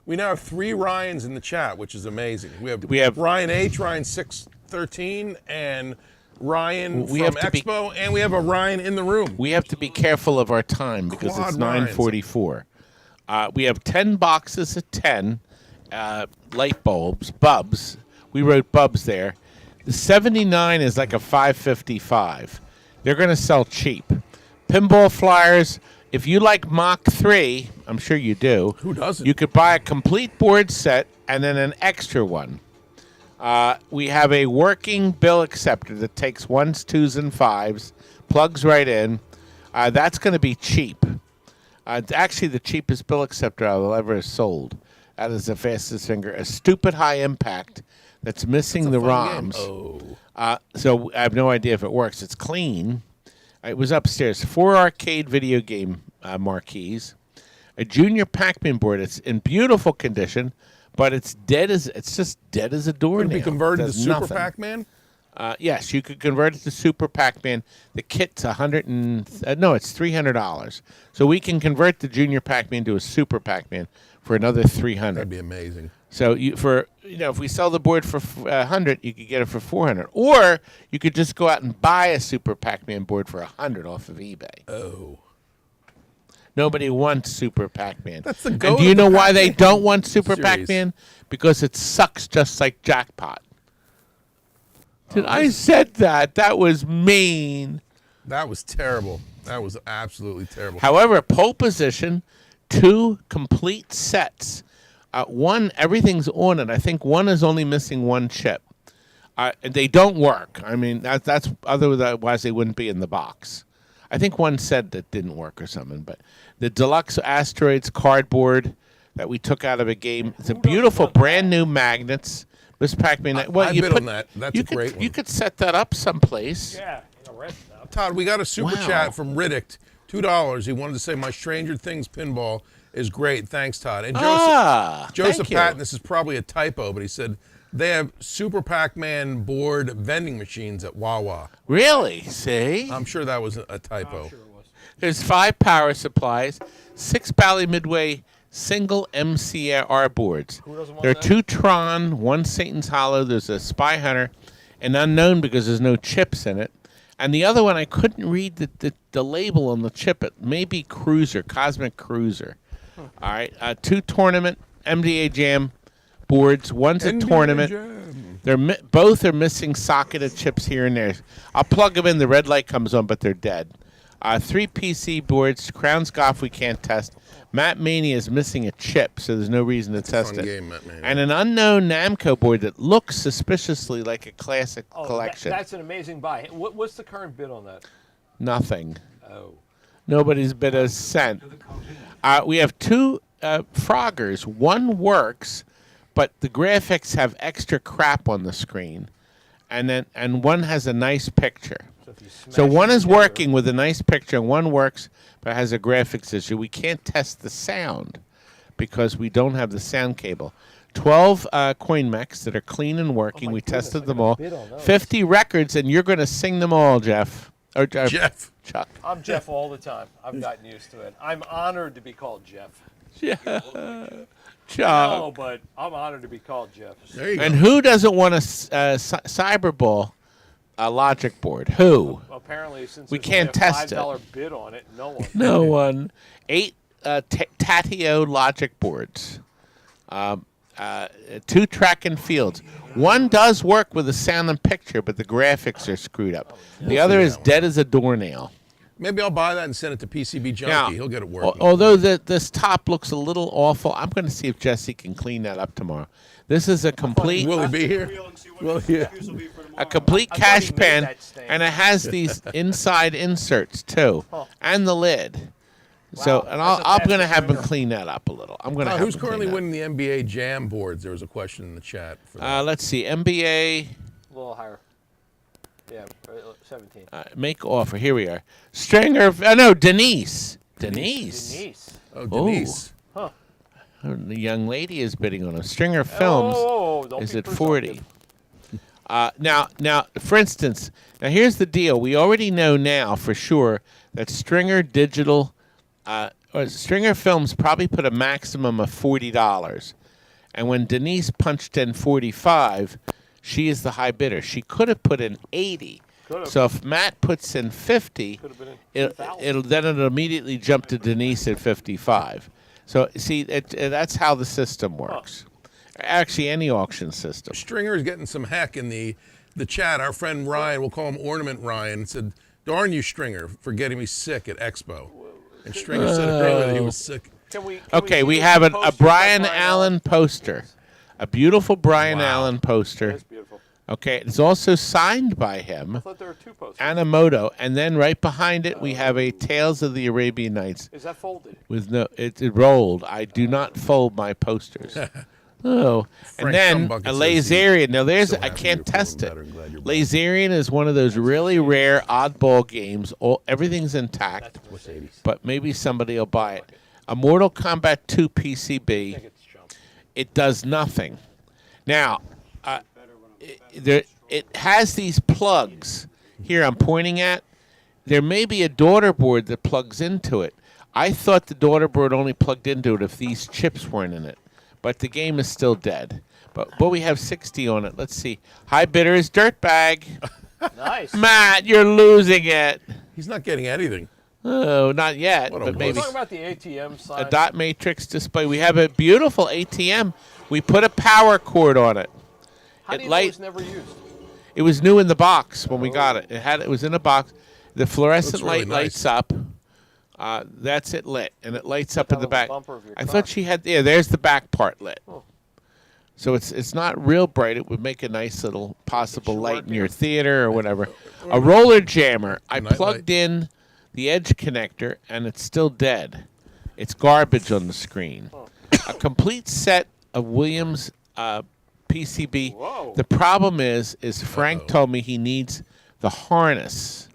S2: We now have 3 Ryans in the chat, which is amazing.
S3: We have-
S2: Ryan H, Ryan 613, and Ryan
S3: We
S2: from
S3: have to be-
S2: Expo, and we have a Ryan in the room.
S3: We have to be careful of our time because
S2: Quad
S3: it's
S2: Ryans.
S3: 9:44. We have 10 boxes of 10 light bulbs, Bubs. We wrote Bubs there. The 79 is like a 555. They're going to sell cheap. Pinball flyers. If you like Mach 3, I'm sure you do.
S2: Who doesn't?
S3: You could buy a complete board set and then an extra one. We have a working bill acceptor that takes 1s, 2s, and 5s, plugs right in. That's going to be cheap. It's actually the cheapest bill acceptor I've ever sold. That is the fastest finger. A stupid high impact that's missing the
S2: Fun game.
S3: ROMs.
S2: Oh.
S3: So I have no idea if it works. It's clean. It was upstairs. 4 arcade video game marquees. A junior Pac-Man board. It's in beautiful condition, but it's just dead as a doornail.
S2: Could it be converted to
S3: Does
S2: Super
S3: nothing.
S2: Pac-Man?
S3: Yes, you could convert it to Super Pac-Man. The kit's it's $300. So we can convert the Junior Pac-Man to a Super Pac-Man for another $300.
S2: That'd be amazing.
S3: So if we sell the board for $100, you could get it for $400, or you could just go out and buy a Super Pac-Man board for $100 off of eBay.
S2: Oh.
S3: Nobody wants Super Pac-Man.
S2: That's the
S3: And
S2: goat
S3: do you
S2: of the
S3: know why they
S2: Pac-Man
S3: don't want Super
S2: series.
S3: Pac-Man? Because it sucks just like Jackpot. I said that. That was mean.
S2: That was terrible. That was absolutely terrible.
S3: However, pole position, 2 complete sets. One, everything's on it. I think one is only missing 1 chip. They don't work. I mean, that's otherwise they wouldn't be in the box. I think one said that didn't work or something. But the deluxe asteroids cardboard that we took out of a game, it's a beautiful brand new magnets. Miss Pac-Man. Well,
S2: I bid on that. That's a great one.
S3: You could set that up someplace.
S1: Yeah, in a rest stop.
S2: Todd, we got a super
S3: Wow.
S2: chat from Riddick, $2. He wanted to say my Stranger Things pinball is great. Thanks, Todd. And Joseph
S3: thank you.
S2: Patton, this is probably a typo, but he said they have Super Pac-Man board vending machines at Wawa.
S3: Really? See?
S2: I'm sure that was a typo.
S3: There's 5 power supplies, 6 Bally Midway single MCR boards.
S1: Who doesn't want
S3: There are
S1: that?
S3: 2 Tron, 1 Satan's Hollow, there's a Spy Hunter, an unknown because there's no chips in it. And the other one, I couldn't read the label on the chip. It may be Cruiser, Cosmic Cruiser. All right, 2 tournament MDA Jam boards. One's a
S2: NBA
S3: tournament.
S2: Jam.
S3: They're both are missing socketed chips here and there. I'll plug them in. The red light comes on, but they're dead. 3 PC boards. Crown's Golf we can't test. Matt Mania is missing a chip, so there's no reason to test
S2: Fun
S3: it.
S2: game, Matt Mania.
S3: And an unknown Namco board that looks suspiciously like a classic
S1: Oh,
S3: collection.
S1: that's an amazing buy. What's the current bid on that?
S3: Nothing.
S1: Oh.
S3: Nobody's bid a cent. We have 2 Froggers. One works, but the graphics have extra crap on the screen, and one has a nice picture. So one is working with a nice picture, and one works but has a graphics issue. We can't test the sound because we don't have the sound cable. 12 coin mechs that are clean and working. We tested them all. 50 records, and you're going to sing them all, Jeff. Or
S2: Jeff.
S3: Chuck.
S1: I'm Jeff all the time. I've gotten used to it. I'm honored to be called Jeff.
S3: Yeah.
S1: No, but I'm honored to be called Jeff.
S2: There you
S3: And
S2: go.
S3: who doesn't want a Cyberball logic board? Who?
S1: Apparently, since
S3: We
S1: there's
S3: can't
S1: only a
S3: test it.
S1: $5 bid on it, no one.
S3: No one. 8 Tatio logic boards. 2 track and fields. One does work with the sound and picture, but the graphics are screwed up. The other is dead as a doornail.
S2: Maybe I'll buy that and send it to PCB Junkie.
S3: Now,
S2: He'll get it working.
S3: although this top looks a little awful, I'm going to see if Jesse can clean that up tomorrow. This is a complete
S2: Will he be here? Well, yeah.
S3: a complete
S1: I thought
S3: cash
S1: he made
S3: pan,
S1: that stain.
S3: and it has these inside inserts too, and the lid. So, and
S1: that's a
S3: I'm going to
S1: fast
S3: have him
S1: stringer.
S3: clean that up a little. I'm going to.
S2: Who's currently winning the NBA Jam boards? There was a question in the chat. For that.
S3: Let's see, NBA.
S1: A little higher. Yeah, 17.
S3: Make offer. Here we are. Stringer. No, Denise. Denise.
S1: Denise.
S2: Oh, Denise.
S3: The young lady is bidding on a Stringer Films.
S1: Don't
S3: Is
S1: be
S3: at
S1: presumptive.
S3: 40. Now, for instance, now here's the deal. We already know now for sure that Stringer Digital, or Stringer Films probably put a maximum of $40. And when Denise punched in 45, she is the high bidder. She could have put in 80.
S1: Could've.
S3: So if Matt puts in 50,
S1: Could've been in 2,000.
S3: it'll immediately jump to Denise at 55. So see, that's how the system works. Actually, any auction system.
S2: Stringer is getting some heck in the chat. Our friend Ryan, we'll call him Ornament Ryan, said, "Darn you, Stringer, for getting me sick at Expo." And Stringer said earlier that he was sick.
S3: Okay, we
S1: see
S3: have
S1: the
S3: a
S1: poster
S3: Brian
S1: by
S3: Allen poster, a beautiful Brian Allen poster.
S1: That's beautiful.
S3: Okay, it's also signed by him,
S1: I thought there were 2 posters.
S3: Anamoto, and then right behind it we have a Tales of the Arabian Nights
S1: Is that folded?
S3: with no. It rolled. I do not fold my posters. Oh, and
S2: Frank
S3: then
S2: Sumbucket
S3: a
S2: says he's
S3: Laserian. Now there's
S2: so
S3: I
S2: happy
S3: can't
S2: you're
S3: test
S2: feeling
S3: it.
S2: better and glad you're back.
S3: Laserian is one of those really rare oddball games. Everything's intact, but maybe somebody will buy it. A Mortal Kombat 2 PCB. It does nothing. Now, it has these plugs. Here I'm pointing at. There may be a daughter board that plugs into it. I thought the daughter board only plugged into it if these chips weren't in it. But the game is still dead. But we have 60 on it. Let's see. High bidder is Dirtbag.
S1: Nice.
S3: Matt, you're losing it.
S2: He's not getting anything.
S3: Oh, not yet.
S2: What a
S3: But
S2: wuss.
S3: maybe
S1: Talking about the ATM
S3: a
S1: sign.
S3: dot matrix display. We have a beautiful ATM. We put a power cord on it.
S1: How do you
S3: light-
S1: know it's never used?
S3: It was new in the box when we got it. It was in a box. The fluorescent
S2: Looks really
S3: light
S2: nice.
S3: lights up. That's it lit, and it lights up in
S1: on
S3: the
S1: the
S3: back.
S1: bumper of your
S3: I
S1: car.
S3: thought she had. Yeah, there's the back part lit. So it's not real bright. It would make a nice little possible light in your theater or whatever. A roller jammer. I
S2: Night
S3: plugged
S2: light.
S3: in the edge connector, and it's still dead. It's garbage on the screen. A complete set of Williams PCB.
S1: Whoa.
S3: The problem is Frank told me he needs the harness.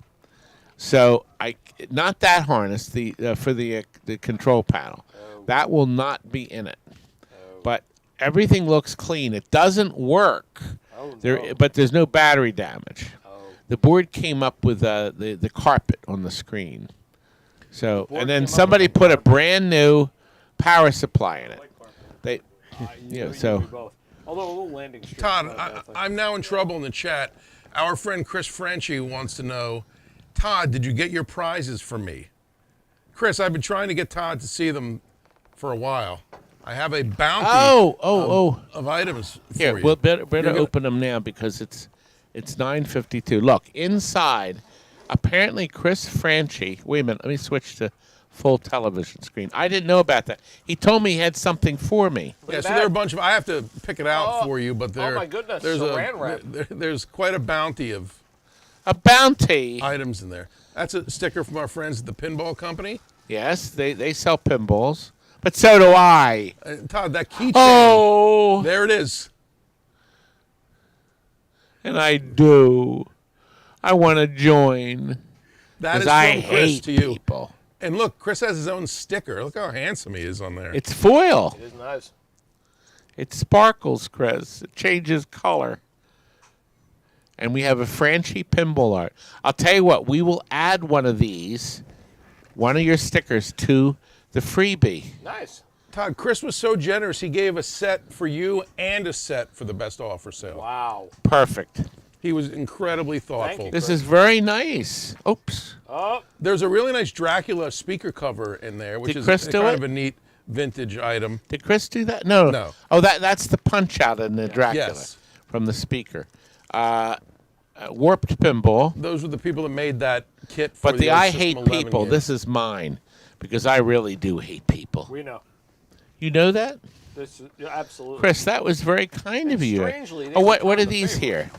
S3: So not that harness, the for the control panel. That will not be in it. But everything looks clean. It doesn't work. But there's no battery damage. The board came up with the carpet on the screen. So and then somebody put a brand new power supply in it. They so
S1: Both. Although a little landing strip.
S2: Todd, I'm now in trouble in the chat. Our friend Chris Frenchie wants to know, Todd, did you get your prizes for me? Chris, I've been trying to get Todd to see them for a while. I have a bounty of items for
S3: here,
S2: you.
S3: we'll better
S2: gonna-
S3: open them now because it's 9:52. Look, inside, apparently Chris Franchi. Wait a minute, let me switch to full television screen. I didn't know about that. He told me he had something for me.
S2: Yeah,
S1: at
S2: so
S1: that.
S2: there are a bunch of. I have to pick it out for you, but there.
S1: my goodness,
S2: there's
S1: saran wrap.
S2: there's quite a bounty of
S3: A bounty.
S2: items in there. That's a sticker from our friends at the Pinball Company.
S3: Yes, they sell pinballs, but so do I.
S2: Todd, that keychain.
S3: Oh,
S2: There it is.
S3: and I do. I want to join
S2: That is
S3: because
S2: from
S3: I
S2: Chris
S3: hate
S2: to you.
S3: people.
S2: And look, Chris has his own sticker. Look how handsome he is on there.
S3: It's foil.
S1: It is nice.
S3: It sparkles, Chris. It changes color. And we have a Franchi pinball art. I'll tell you what, we will add one of these, one of your stickers, to the freebie.
S1: Nice.
S2: Todd, Chris was so generous. He gave a set for you and a set for the best offer sale.
S1: Wow.
S3: Perfect.
S2: He was incredibly thoughtful.
S1: you.
S3: This is very nice. Oops.
S1: Oh,
S2: There's a really nice Dracula speaker cover in there, which
S3: Did
S2: is
S3: Chris do
S2: kind
S3: it?
S2: of a neat vintage item.
S3: Did Chris do that? No.
S2: No.
S3: Oh, that's the punch out in the Dracula
S2: Yes.
S3: from the speaker. Warped pinball.
S2: Those were the people that made that kit for
S3: But the
S2: old
S3: I
S2: System
S3: hate
S2: 11
S3: people,
S2: game.
S3: this is mine. Because I really do hate people.
S1: we know.
S3: You know that?
S1: This is absolutely.
S3: Chris, that was very kind of you.
S1: strangely,
S3: Oh,
S1: these
S3: what
S1: are
S3: are
S1: kind of
S3: these
S1: the
S3: here?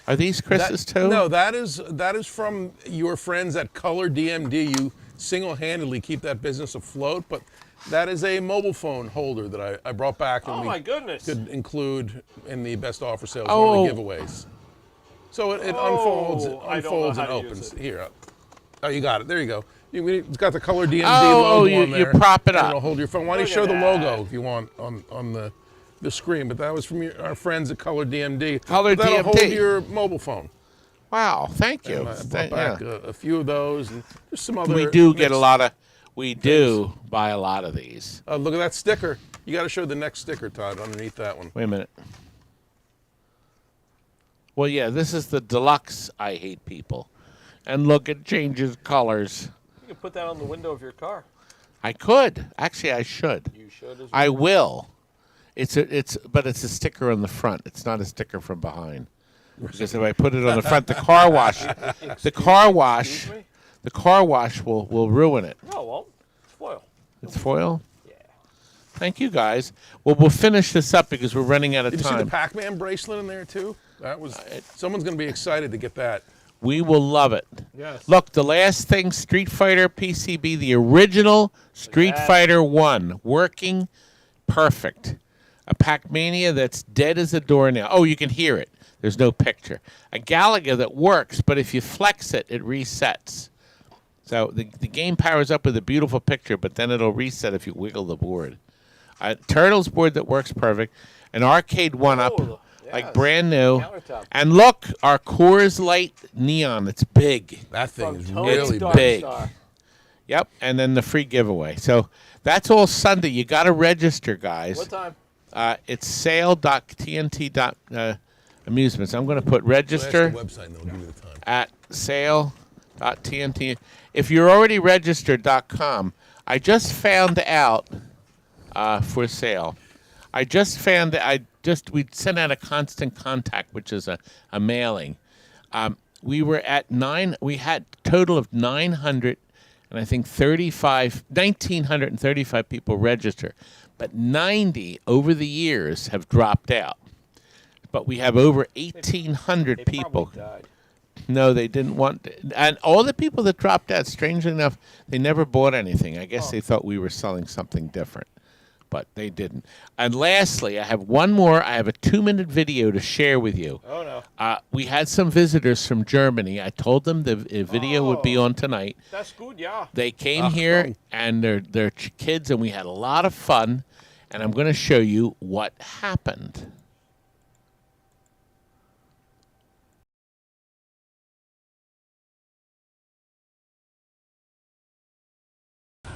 S3: Are these Chris's too?
S2: No, that is from your friends at Color DMD. You single-handedly keep that business afloat, but that is a mobile phone holder that I brought back and
S1: Oh
S2: we
S1: my goodness.
S2: could include in the best offer sales,
S3: Oh.
S2: one of the giveaways. So it unfolds,
S1: I don't know
S2: and
S1: how to use
S2: opens.
S1: it.
S2: Here, oh, you got it. There you go. It's got the Color DMD
S3: Oh,
S2: logo
S3: you-
S2: on there.
S3: you prop it
S2: and
S3: up.
S2: It'll hold your phone. Why don't you
S1: Look
S2: show
S1: at
S2: the
S1: that.
S2: logo if you want on the screen? But that was from our friends at Color DMD.
S3: Color
S2: That'll hold
S3: DMD.
S2: your mobile phone.
S3: Wow, thank you.
S2: And I brought back a few of those, and there's some other.
S3: We do get a
S2: mixed-
S3: lot of. We do buy a lot of these.
S2: Look at that sticker. You got to show the next sticker, Todd, underneath that one.
S3: Wait a minute. Well, yeah, this is the deluxe. I hate people, and look, it changes colors.
S1: You can put that on the window of your car.
S3: I could actually. I should.
S1: You should as well.
S3: I will. But it's a sticker on the front. It's not a sticker from behind. Because if I put it on the front, the car wash
S1: Excuse me?
S3: the car wash will ruin it.
S1: No, it won't. It's foil.
S3: It's foil.
S1: Yeah.
S3: Thank you guys. Well, we'll finish this up because we're running out of
S2: Did you see the
S3: time.
S2: Pac-Man bracelet in there too? That was. Someone's going to be excited to get that.
S3: We will love it.
S1: Yes.
S3: Look, the last thing, Street Fighter PCB, the original Street
S1: that.
S3: Fighter 1, working perfect. A Pac-Mania that's dead as a doornail. Oh, you can hear it. There's no picture. A Galaga that works, but if you flex it, it resets. So the game powers up with a beautiful picture, but then it'll reset if you wiggle the board. A Turtles board that works perfect. An arcade one-up,
S1: Oh,
S3: like
S1: yes.
S3: brand new.
S1: Countertop.
S3: And look, our Coors Light Neon. It's big.
S2: That thing
S1: From
S2: is
S1: Tony
S2: really
S1: Dark
S3: big.
S1: Star.
S3: Yep, and then the free giveaway. So that's all Sunday. You got to register, guys.
S1: What time?
S3: It's sale.tnt.amusements. I'm going to put
S2: Ask
S3: register
S2: the website and they'll give you the time.
S3: at sale.tnt. If you're already registered.com, I just found out for sale. I just found that we sent out a constant contact, which is a mailing. We were at we had a total of 900, and I think 1,935 people register, but 90 over the years have dropped out. But we have over 1,800 people.
S1: Died.
S3: No, they didn't want, and all the people that dropped out, strangely enough, they never bought anything. I guess they thought we were selling something different, but they didn't. And lastly, I have one more. I have a 2-minute video to share with you.
S1: Oh, no.
S3: We had some visitors from Germany. I told them the video would be on tonight.
S1: That's good, yeah.
S3: They came here, and they're kids, and we had a lot of fun, and I'm going to show you what happened.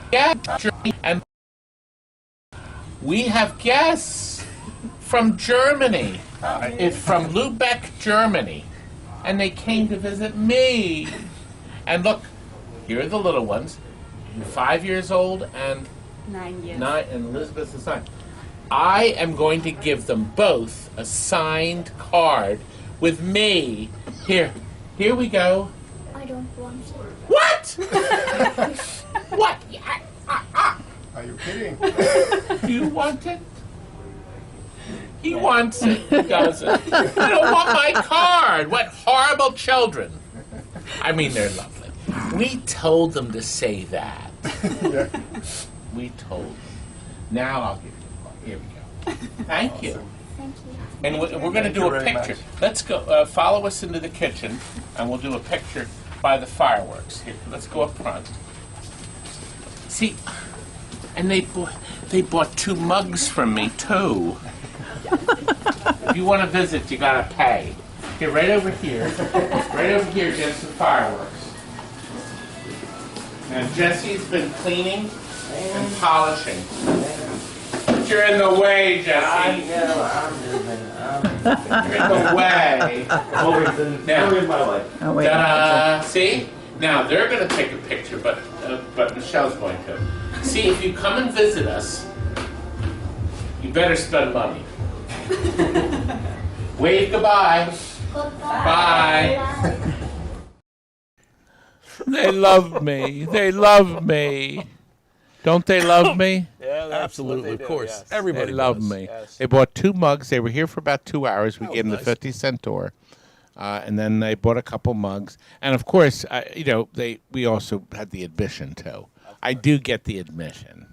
S3: Yeah, and we have guests from Germany. It's from Lubeck, Germany, and they came to visit me. And look, here are the little ones, 5 years old and
S5: 9 years.
S3: 9, and Elizabeth is 9. I am going to give them both a signed card with me. Here we go.
S5: I don't want it.
S3: What? What?
S2: Are you kidding?
S3: Do you want it? He wants it. He doesn't. I don't want my card. What horrible children. I mean, they're lovely. We told them to say that. We told them. Now I'll give you the card. Here we go. Thank you.
S5: Thank you.
S3: And we're going to do a picture. Let's go. Follow us into the kitchen, and we'll do a picture by the fireworks. Here, let's go up front. See, and they bought 2 mugs from me too. If you want to visit, you gotta pay. Get right over here. Right over here, get some fireworks. Now Jesse's been cleaning and polishing. But you're in the way, Jesse. You're in the way. Now,
S9: Oh, wait.
S3: ta-da! See? Now they're going to take a picture, but Michelle's going to. See, if you come and visit us, you better spend money. Wave goodbye. Bye. They love me. They love me. Don't they love me?
S1: Yeah, that's
S2: Absolutely,
S1: what they
S2: of
S1: do,
S2: course.
S1: yes.
S2: Everybody
S3: They love
S2: does.
S3: me.
S1: Yes.
S3: They bought 2 mugs. They were here for about 2 hours. We
S2: That
S3: gave them
S2: was
S3: the
S2: nice.
S3: 50-cent tour. And then they bought a couple mugs. And, of course, we also had the admission, too. I do get the admission.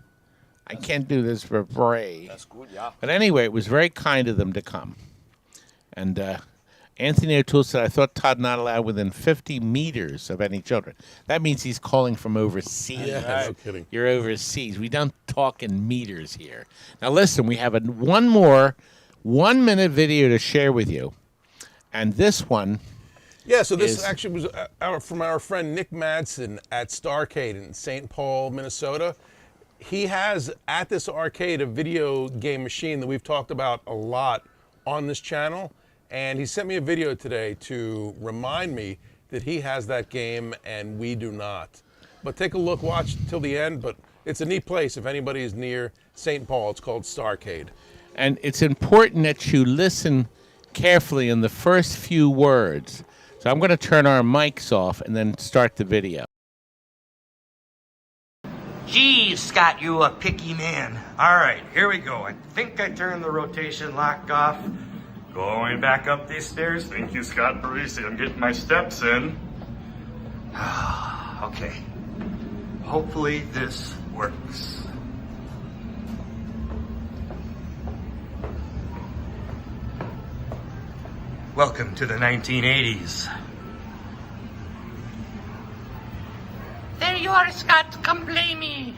S3: I can't do this for free.
S1: That's good, yeah.
S3: But anyway, it was very kind of them to come. And Anthony O'Toole said, I thought Todd not allowed within 50 meters of any children. That means he's calling from overseas.
S2: Yeah, no kidding.
S3: You're overseas. We don't talk in meters here. Now, listen, we have one more 1-minute video to share with you. And this one,
S2: Yeah, so this
S3: is-
S2: actually was from our friend Nick Madsen at Starcade in St. Paul, Minnesota. He has at this arcade a video game machine that we've talked about a lot on this channel. And he sent me a video today to remind me that he has that game and we do not. But take a look, watch till the end. But it's a neat place if anybody is near St. Paul. It's called Starcade.
S3: and it's important that you listen carefully in the first few words. So I'm going to turn our mics off and then start the video.
S10: Geez, Scott, you a picky man. All right, here we go. I think I turned the rotation lock off. Going back up these stairs. Thank you, Scott Parisi. I'm getting my steps in. Okay. Hopefully this works. Welcome to the 1980s.
S11: There you are, Scott. Come play me.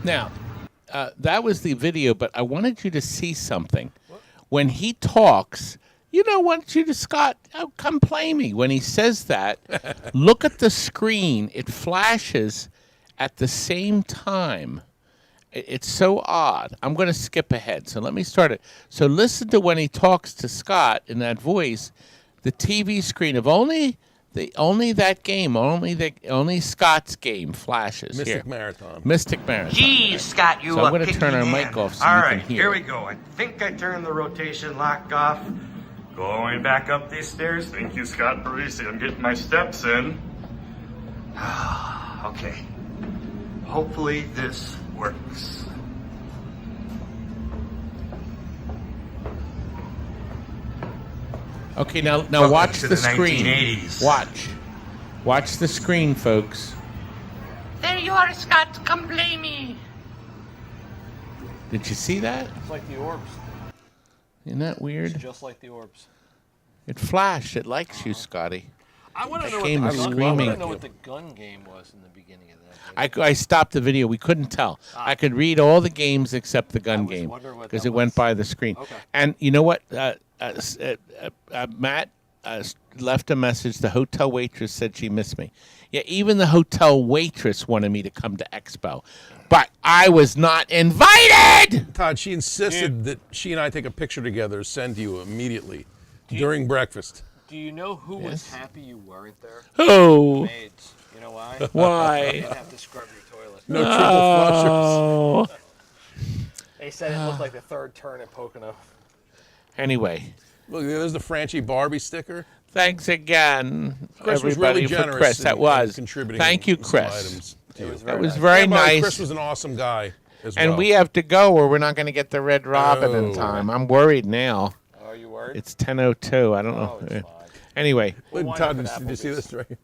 S3: Now, that was the video, but I wanted you to see something. When he talks, I want you to, Scott, come play me. When he says that, look at the screen. It flashes at the same time. It's so odd. I'm going to skip ahead, so let me start it. So listen to when he talks to Scott in that voice. The TV screen of only that game, only Scott's game flashes
S2: Mystic
S3: here.
S2: Marathon.
S3: Mystic Marathon.
S10: Geez, Scott, you
S3: So I'm
S10: a
S3: going to
S10: picky
S3: turn our
S10: man.
S3: mic off so
S10: All
S3: you
S10: right,
S3: can hear.
S10: here we go. I think I turned the rotation lock off. Going back up these stairs. Thank you, Scott Parisi. I'm getting my steps in. Okay. Hopefully this works.
S3: Okay, now
S10: Welcome
S3: watch
S10: to
S3: the
S10: the
S3: screen.
S10: 1980s.
S3: Watch the screen, folks.
S11: There you are, Scott. Come play me.
S3: Did you see that?
S1: It's like the orbs.
S3: Isn't that weird?
S1: It's just like the orbs.
S3: It flashed. It likes you, Scotty.
S1: I want to
S3: That
S1: know,
S3: game
S1: what
S3: was
S1: the, gun, I
S3: screaming.
S1: wanna know what the gun game was in the beginning of that game.
S3: I stopped the video. We couldn't tell. I could read all the games except the gun game
S1: wondering what
S3: because
S1: that
S3: it went
S1: was.
S3: by the screen.
S1: Okay.
S3: And you know what? Matt left a message. The hotel waitress said she missed me. Yeah, even the hotel waitress wanted me to come to Expo, but I was not invited.
S2: Todd, she insisted that she and I take a picture together, send to you immediately during breakfast.
S1: Do you know who was
S3: Yes.
S1: happy you weren't there?
S3: Who?
S1: Maids. You know why?
S3: Why?
S1: They didn't have to scrub your toilet.
S2: No triple flushers.
S3: Oh.
S1: They said it looked like the third turn at Pocono.
S3: Anyway,
S2: Look, there's the Franchi Barbie sticker.
S3: thanks again,
S2: Chris was
S3: everybody,
S2: really
S3: for
S2: generous
S3: Chris.
S2: in-
S3: That
S2: in
S3: was.
S2: contributing
S3: Thank you,
S2: some
S3: Chris.
S2: items to you.
S3: That was very
S2: And by the way,
S3: nice.
S2: Chris was an awesome guy as
S3: And
S2: well.
S3: we have to go, or we're not going to get the Red Robin in
S2: Oh.
S3: time. I'm worried now.
S1: Are you worried?
S3: It's 10:02. I don't
S1: Oh,
S3: know.
S1: it's fine.
S3: Anyway,
S2: Look,
S1: wind
S2: Todd,
S1: up at
S2: did you see
S1: Applebee's.
S2: this right?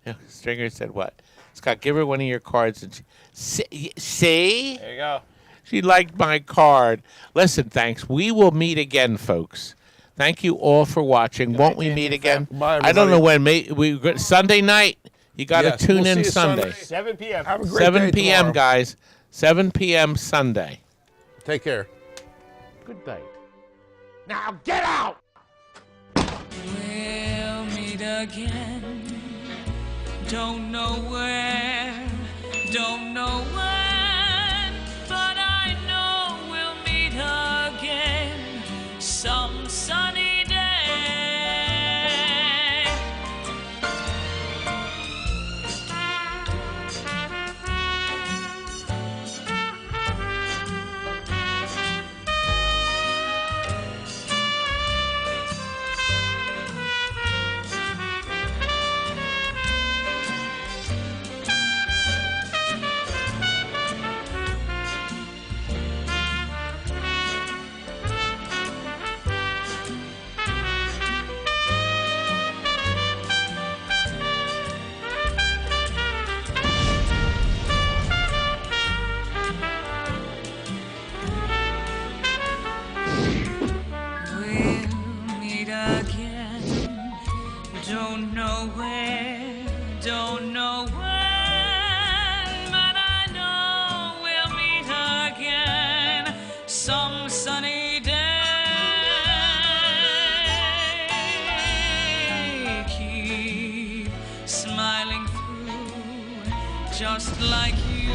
S3: yeah, Stringer said what? Scott, give her one of your cards. And see?
S1: There you go.
S3: She liked my card. Listen, thanks. We will meet again, folks. Thank you all for watching. Won't we meet again?
S2: Bye,
S3: I don't know
S2: everybody.
S3: when. Sunday night. You got to
S2: Yes,
S3: tune
S2: we'll
S3: in
S2: see you
S3: Sunday.
S1: 7 p.m.
S2: Have a great
S3: 7
S2: day
S3: p.m.,
S2: tomorrow.
S3: guys. 7 p.m. Sunday.
S2: Take care.
S3: Good night. Now get out!
S11: We'll meet again. Don't know where, don't know when, but I know we'll meet again some sunny day. We'll meet again. Don't know where, don't know when, but I know we'll meet again some sunny day. Keep smiling through, just like you